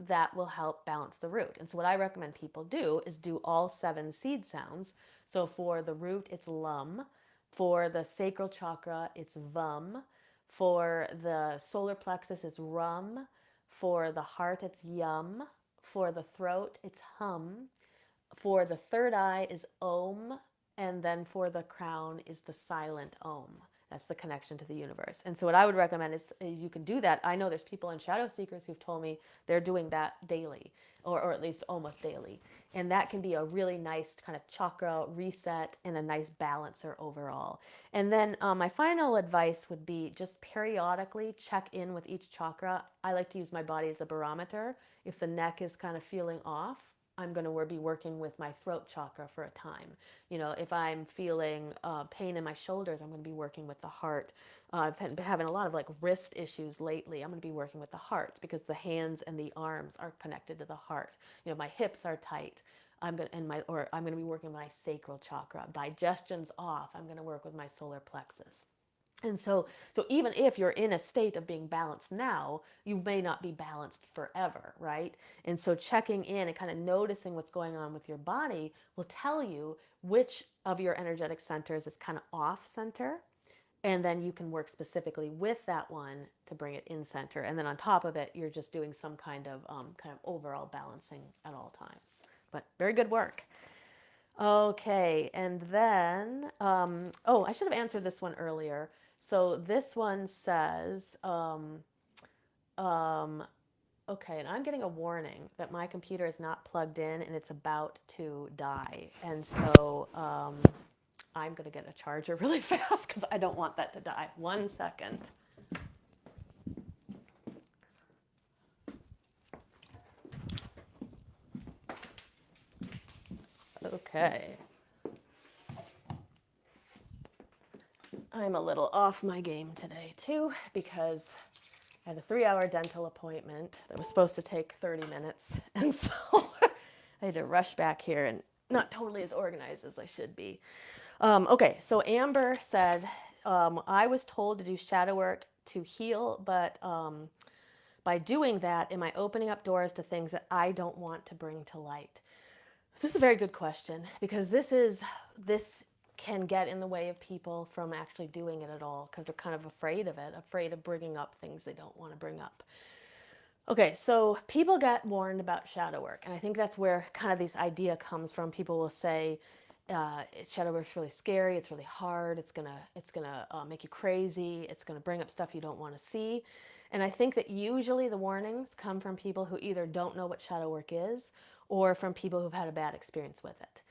that will help balance the root. And so what I recommend people do is do all 7 seed sounds. So for the root, it's lum. For the sacral chakra, it's vum. For the solar plexus, it's rum. For the heart, it's yum. For the throat, it's hum. For the third eye is om. And then for the crown is the silent om. That's the connection to the universe. And so what I would recommend is you can do that. I know there's people in Shadow Seekers who've told me they're doing that daily, or at least almost daily. And that can be a really nice kind of chakra reset and a nice balancer overall. And then my final advice would be just periodically check in with each chakra. I like to use my body as a barometer. If the neck is kind of feeling off, I'm going to be working with my throat chakra for a time. If I'm feeling pain in my shoulders, I'm going to be working with the heart. I've been having a lot of like wrist issues lately. I'm going to be working with the heart because the hands and the arms are connected to the heart. My hips are tight. I'm going to be working with my sacral chakra. Digestion's off. I'm going to work with my solar plexus. And so even if you're in a state of being balanced now, you may not be balanced forever, right? And so checking in and kind of noticing what's going on with your body will tell you which of your energetic centers is kind of off center. And then you can work specifically with that one to bring it in center. And then on top of it, you're just doing some kind of overall balancing at all times. But very good work. Okay, and then, I should have answered this one earlier. So this one says, um, okay, and I'm getting a warning that my computer is not plugged in and it's about to die. And so I'm going to get a charger really fast because I don't want that to die. 1 second. Okay. I'm a little off my game today too because I had a 3-hour dental appointment that was supposed to take 30 minutes. And so I had to rush back here and not totally as organized as I should be. Okay, so Amber said, I was told to do shadow work to heal, but by doing that, am I opening up doors to things that I don't want to bring to light? This is a very good question because this can get in the way of people from actually doing it at all because they're kind of afraid of it, afraid of bringing up things they don't want to bring up. Okay, so people get warned about shadow work, and I think that's where kind of this idea comes from. People will say, shadow work's really scary. It's really hard. It's gonna make you crazy. It's gonna bring up stuff you don't want to see. And I think that usually the warnings come from people who either don't know what shadow work is, or from people who've had a bad experience with it.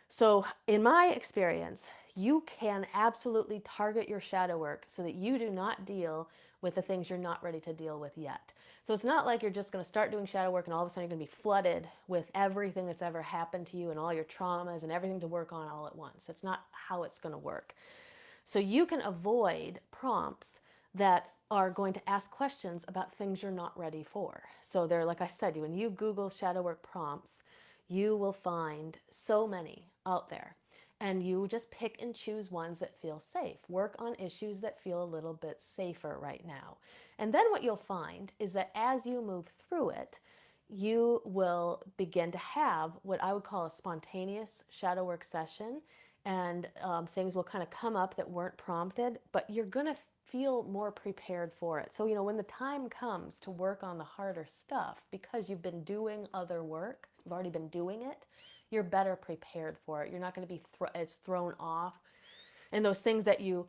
So, in my experience, you can absolutely target your shadow work so that you do not deal with the things you're not ready to deal with yet. So, it's not like you're just going to start doing shadow work and all of a sudden you're going to be flooded with everything that's ever happened to you and all your traumas and everything to work on all at once. That's not how it's going to work. So, you can avoid prompts that are going to ask questions about things you're not ready for. So, they're like I said, when you Google shadow work prompts, you will find so many out there. And you just pick and choose ones that feel safe. Work on issues that feel a little bit safer right now. And then what you'll find is that as you move through it, you will begin to have what I would call a spontaneous shadow work session. And things will kind of come up that weren't prompted, but you're going to feel more prepared for it. So, when the time comes to work on the harder stuff, because you've been doing other work, you've already been doing it, you're better prepared for it. You're not going to be as thrown off. And those things that you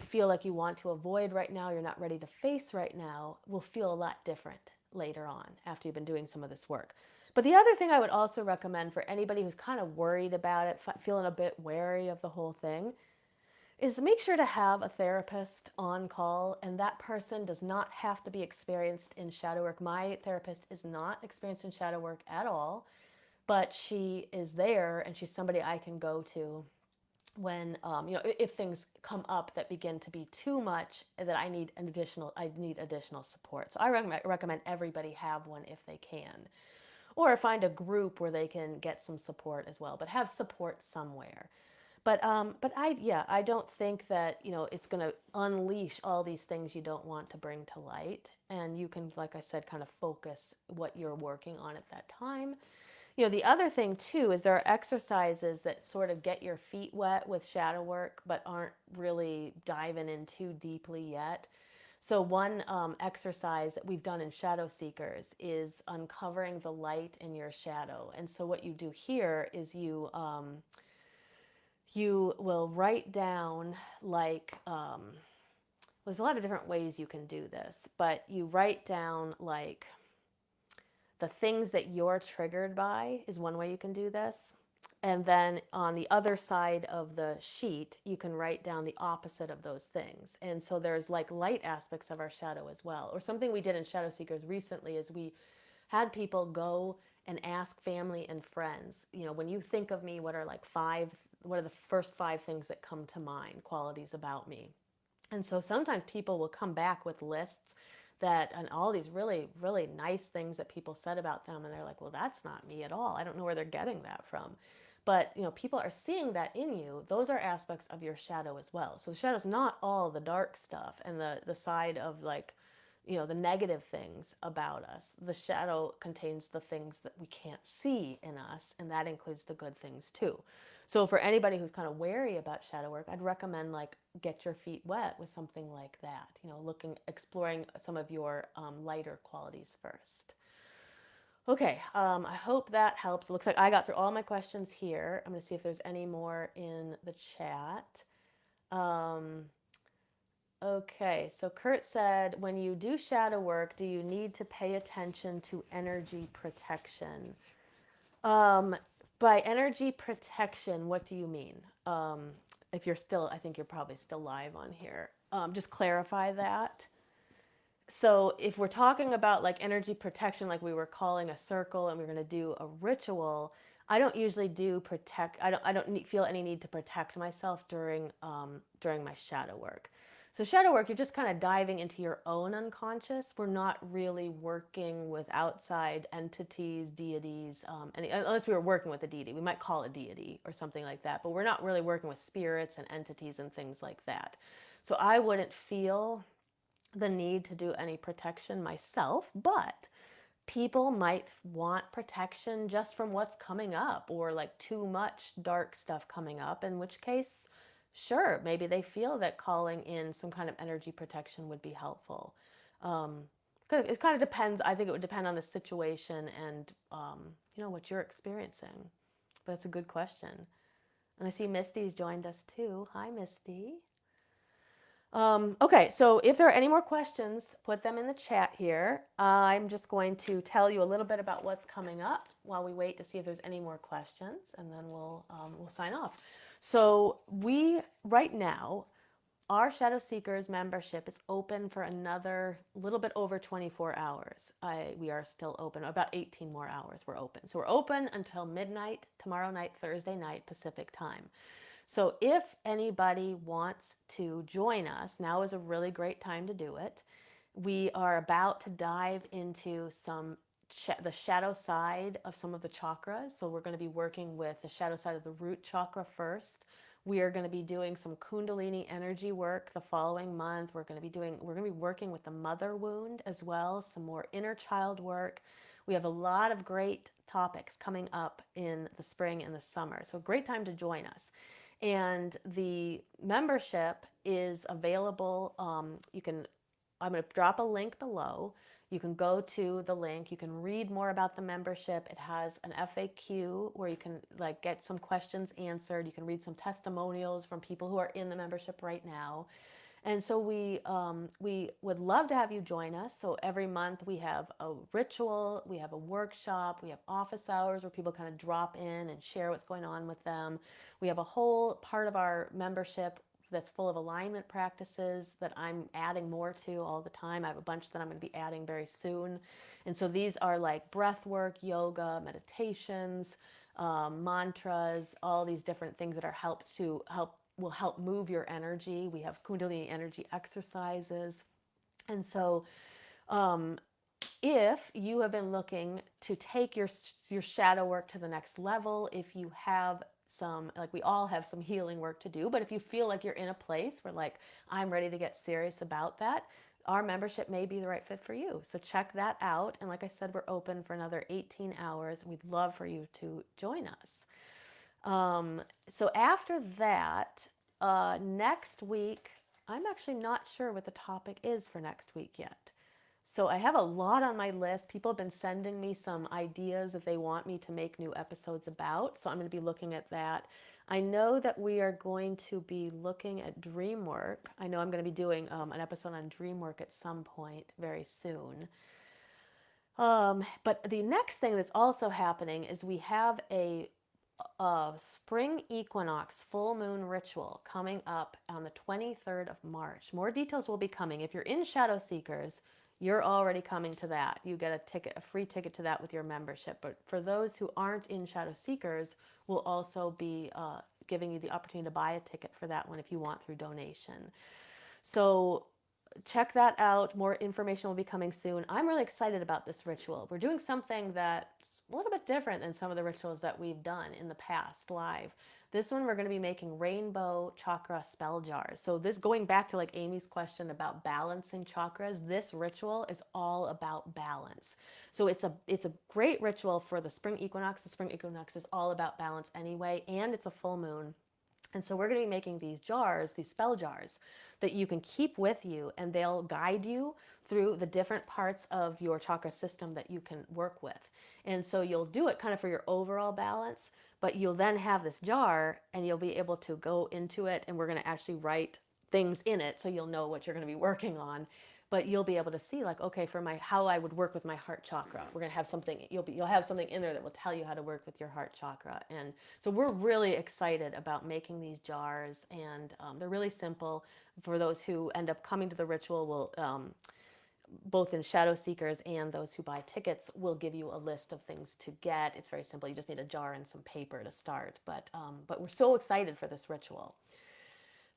feel like you want to avoid right now, you're not ready to face right now, will feel a lot different later on after you've been doing some of this work. But the other thing I would also recommend for anybody who's kind of worried about it, feeling a bit wary of the whole thing, is make sure to have a therapist on call, and that person does not have to be experienced in shadow work. My therapist is not experienced in shadow work at all, but she is there and she's somebody I can go to when if things come up that begin to be too much that I need additional support. So I recommend everybody have one if they can, or find a group where they can get some support as well, but have support somewhere. But I don't think that it's going to unleash all these things you don't want to bring to light, and you can, like I said, kind of focus what you're working on at that time. The other thing too is there are exercises that sort of get your feet wet with shadow work, but aren't really diving in too deeply yet. So one exercise that we've done in Shadow Seekers is uncovering the light in your shadow. And so what you do here is you will write down there's a lot of different ways you can do this, but you write down like the things that you're triggered by is one way you can do this. And then on the other side of the sheet, you can write down the opposite of those things. And so there's like light aspects of our shadow as well. Or something we did in Shadow Seekers recently is we had people go and ask family and friends, when you think of me, what are the first 5 things that come to mind, qualities about me? And so sometimes people will come back with lists and all these really, really nice things that people said about them. And they're like, well, that's not me at all. I don't know where they're getting that from. But, people are seeing that in you. Those are aspects of your shadow as well. So the shadow's not all the dark stuff and the side of the negative things about us. The shadow contains the things that we can't see in us, and that includes the good things too. So for anybody who's kind of wary about shadow work, I'd recommend get your feet wet with something like that. Exploring some of your lighter qualities first. Okay, I hope that helps. It looks like I got through all my questions here. I'm going to see if there's any more in the chat. Okay, so Kurt said, when you do shadow work, do you need to pay attention to energy protection? By energy protection, what do you mean? If you're still, I think you're probably still live on here. Just clarify that. So if we're talking about energy protection, like we were calling a circle and we're going to do a ritual, I don't usually do protect. I don't feel any need to protect myself during my shadow work. So shadow work, you're just kind of diving into your own unconscious. We're not really working with outside entities, deities, unless we were working with a deity. We might call it deity or something like that, but we're not really working with spirits and entities and things like that. So I wouldn't feel the need to do any protection myself, but people might want protection just from what's coming up, or too much dark stuff coming up, in which case sure, maybe they feel that calling in some kind of energy protection would be helpful. Um, 'Cause it kind of depends. I think it would depend on the situation and, what you're experiencing. But that's a good question. And I see Misty's joined us too. Hi, Misty. Okay, so if there are any more questions, put them in the chat here. I'm just going to tell you a little bit about what's coming up while we wait to see if there's any more questions, and then we'll sign off. So we right now, our Shadow Seekers membership is open for another little bit over 24 hours. We are still open, about 18 more hours we're open. So we're open until midnight tomorrow night, Thursday night, Pacific time. So if anybody wants to join us, now is a really great time to do it. We are about to dive into the shadow side of some of the chakras. So we're going to be working with the shadow side of the root chakra first. We are going to be doing some Kundalini energy work the following month. We're going to be working with the mother wound as well, some more inner child work. We have a lot of great topics coming up in the spring and the summer. So a great time to join us. And the membership is available. I'm going to drop a link below. You can go to the link. You can read more about the membership. It has an FAQ where you can like get some questions answered. You can read some testimonials from people who are in the membership right now. And so we would love to have you join us. So every month we have a ritual, we have a workshop, we have office hours where people kind of drop in and share what's going on with them. We have a whole part of our membership that's full of alignment practices that I'm adding more to all the time. I have a bunch that I'm going to be adding very soon. And so these are like breath work, yoga, meditations, mantras, all these different things that are will help move your energy. We have Kundalini energy exercises. And so um, if you have been looking to take your shadow work to the next level, if you have some, like we all have some healing work to do, but if you feel like you're in a place where like I'm ready to get serious about that, our membership may be the right fit for you. So check that out. And like I said, we're open for another 18 hours. We'd love for you to join us. So after that, next week, I'm actually not sure what the topic is for next week yet. So I have a lot on my list. People have been sending me some ideas that they want me to make new episodes about. So I'm going to be looking at that. I know that we are going to be looking at dream work. I know I'm going to be doing an episode on dream work at some point very soon. But the next thing that's also happening is we have a spring equinox full moon ritual coming up on the 23rd of March. More details will be coming. If you're in Shadow Seekers, you're already coming to that. You get a free ticket to that with your membership. But for those who aren't in Shadow Seekers, we'll also be giving you the opportunity to buy a ticket for that one if you want through donation. So check that out. More information will be coming soon. I'm really excited about this ritual. We're doing something that's a little bit different than some of the rituals that we've done in the past live. This one, we're going to be making rainbow chakra spell jars. So this, going back to like Amy's question about balancing chakras, this ritual is all about balance. So it's a great ritual for the spring equinox. The spring equinox is all about balance anyway, and it's a full moon. And so we're going to be making these jars, these spell jars, that you can keep with you, and they'll guide you through the different parts of your chakra system that you can work with. And so you'll do it kind of for your overall balance, but you'll then have this jar and you'll be able to go into it, and we're going to actually write things in it so you'll know what you're going to be working on. But you'll be able to see like, okay, for my how I would work with my heart chakra, we're going to have something, you'll have something in there that will tell you how to work with your heart chakra. And so we're really excited about making these jars, and they're really simple. For those who end up coming to the ritual, will both in Shadow Seekers and those who buy tickets, will give you a list of things to get. It's very simple. You just need a jar and some paper to start. But we're so excited for this ritual.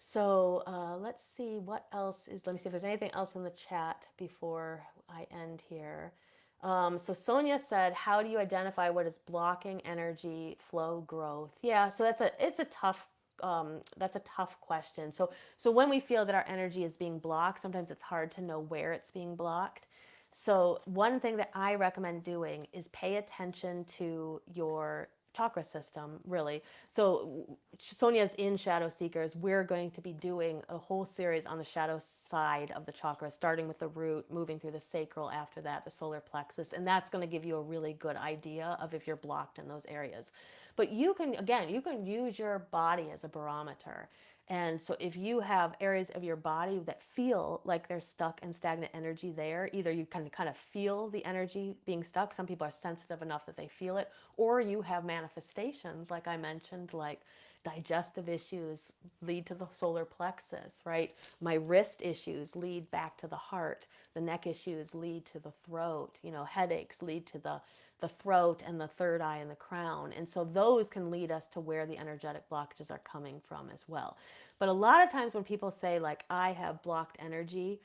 So let's see what else is. Let me see if there's anything else in the chat before I end here. So Sonia said, "How do you identify what is blocking energy flow growth?" Yeah, so it's a tough that's a tough question. So when we feel that our energy is being blocked, sometimes it's hard to know where it's being blocked. So one thing that I recommend doing is pay attention to your chakra system, really. So Sonia's in Shadow Seekers. We're going to be doing a whole series on the shadow side of the chakra, starting with the root, moving through the sacral, after that the solar plexus, and that's going to give you a really good idea of if you're blocked in those areas. But you can, again, you can use your body as a barometer. And so if you have areas of your body that feel like there's stuck and stagnant energy there, either you can kind of feel the energy being stuck, some people are sensitive enough that they feel it, or you have manifestations, like I mentioned, like digestive issues lead to the solar plexus, right? My wrist issues lead back to the heart. The neck issues lead to the throat. You know, headaches lead to the throat and the third eye and the crown. And so those can lead us to where the energetic blockages are coming from as well. But a lot of times when people say, like, I have blocked energy,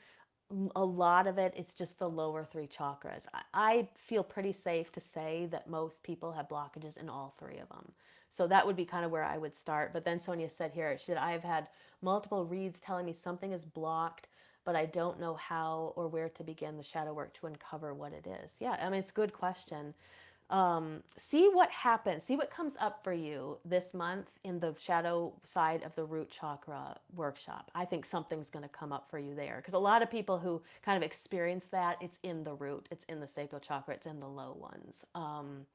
a lot of it, it's just the lower three chakras. I feel pretty safe to say that most people have blockages in all three of them. So that would be kind of where I would start. But then Sonia said here, she said, I've had multiple reads telling me something is blocked, but I don't know how or where to begin the shadow work to uncover what it is. Yeah, I mean, it's a good question. See what happens, see what comes up for you this month in the shadow side of the root chakra workshop. I think something's going to come up for you there, because a lot of people who kind of experience that, it's in the root, it's in the sacral chakra, it's in the low ones.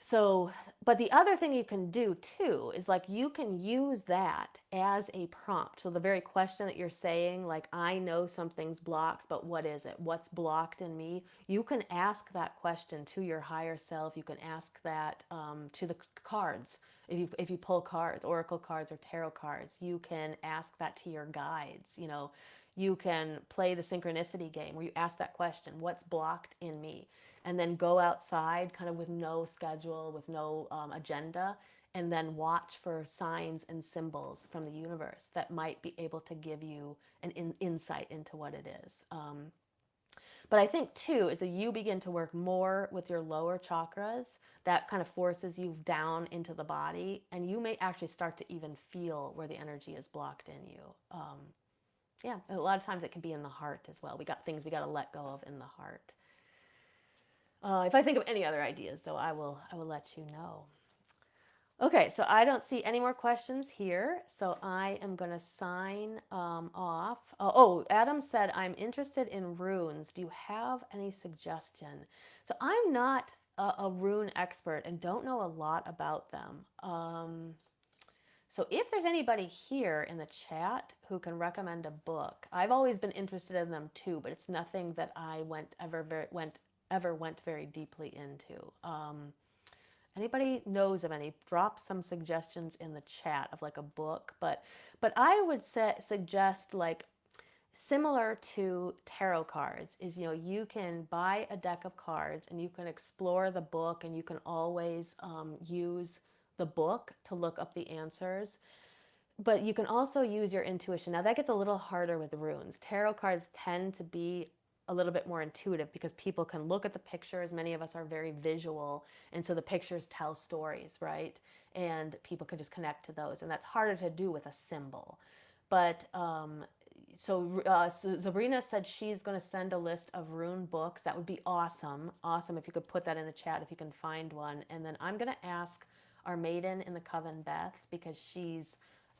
So, but the other thing you can do too is, like, you can use that as a prompt. So the very question that you're saying, like, I know something's blocked, but what is it? What's blocked in me? You can ask that question to your higher self. You can ask that to the cards. If you pull cards, oracle cards or tarot cards, you can ask that to your guides. You know, you can play the synchronicity game where you ask that question, what's blocked in me? And then go outside kind of with no schedule, with no agenda, and then watch for signs and symbols from the universe that might be able to give you an insight into what it is. But I think too is that you begin to work more with your lower chakras, that kind of forces you down into the body, and you may actually start to even feel where the energy is blocked in you. Yeah, a lot of times it can be in the heart as well. We got things we got to let go of in the heart. If I think of any other ideas, though, I will let you know. Okay, so I don't see any more questions here, so I am going to sign off. Oh, Adam said, I'm interested in runes. Do you have any suggestion? So I'm not a rune expert and don't know a lot about them. So if there's anybody here in the chat who can recommend a book, I've always been interested in them too, but it's nothing that I ever went very deeply into. Anybody knows of any? Drop some suggestions in the chat of like a book, but I would suggest, like, similar to tarot cards is, you know, you can buy a deck of cards and you can explore the book, and you can always use the book to look up the answers, but you can also use your intuition. Now that gets a little harder with runes. Tarot cards tend to be a little bit more intuitive because people can look at the pictures. Many of us are very visual, and so the pictures tell stories, right? And people can just connect to those, and that's harder to do with a symbol. But so Sabrina said she's going to send a list of rune books. That would be awesome. Awesome if you could put that in the chat if you can find one. And then I'm going to ask our maiden in the coven, Beth, because she's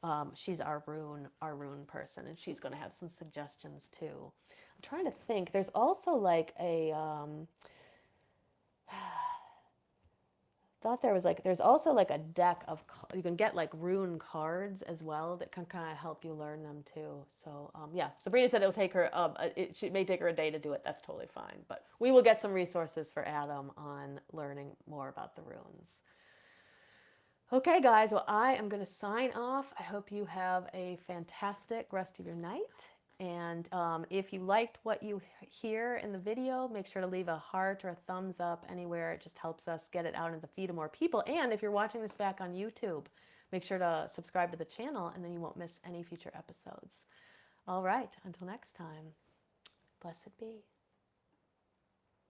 our rune person, and she's going to have some suggestions too. I'm trying to think. There's also like a thought there was like there's also like a deck of you can get like rune cards as well that can kind of help you learn them too. So yeah, Sabrina said it'll take her it may take her a day to do it. That's totally fine, but we will get some resources for Adam on learning more about the runes. Okay, guys, well, I am going to sign off. I hope you have a fantastic rest of your night. And if you liked what you hear in the video, make sure to leave a heart or a thumbs up anywhere. It just helps us get it out in the feed of more people. And if you're watching this back on YouTube, make sure to subscribe to the channel, and then you won't miss any future episodes. All right, until next time, blessed be.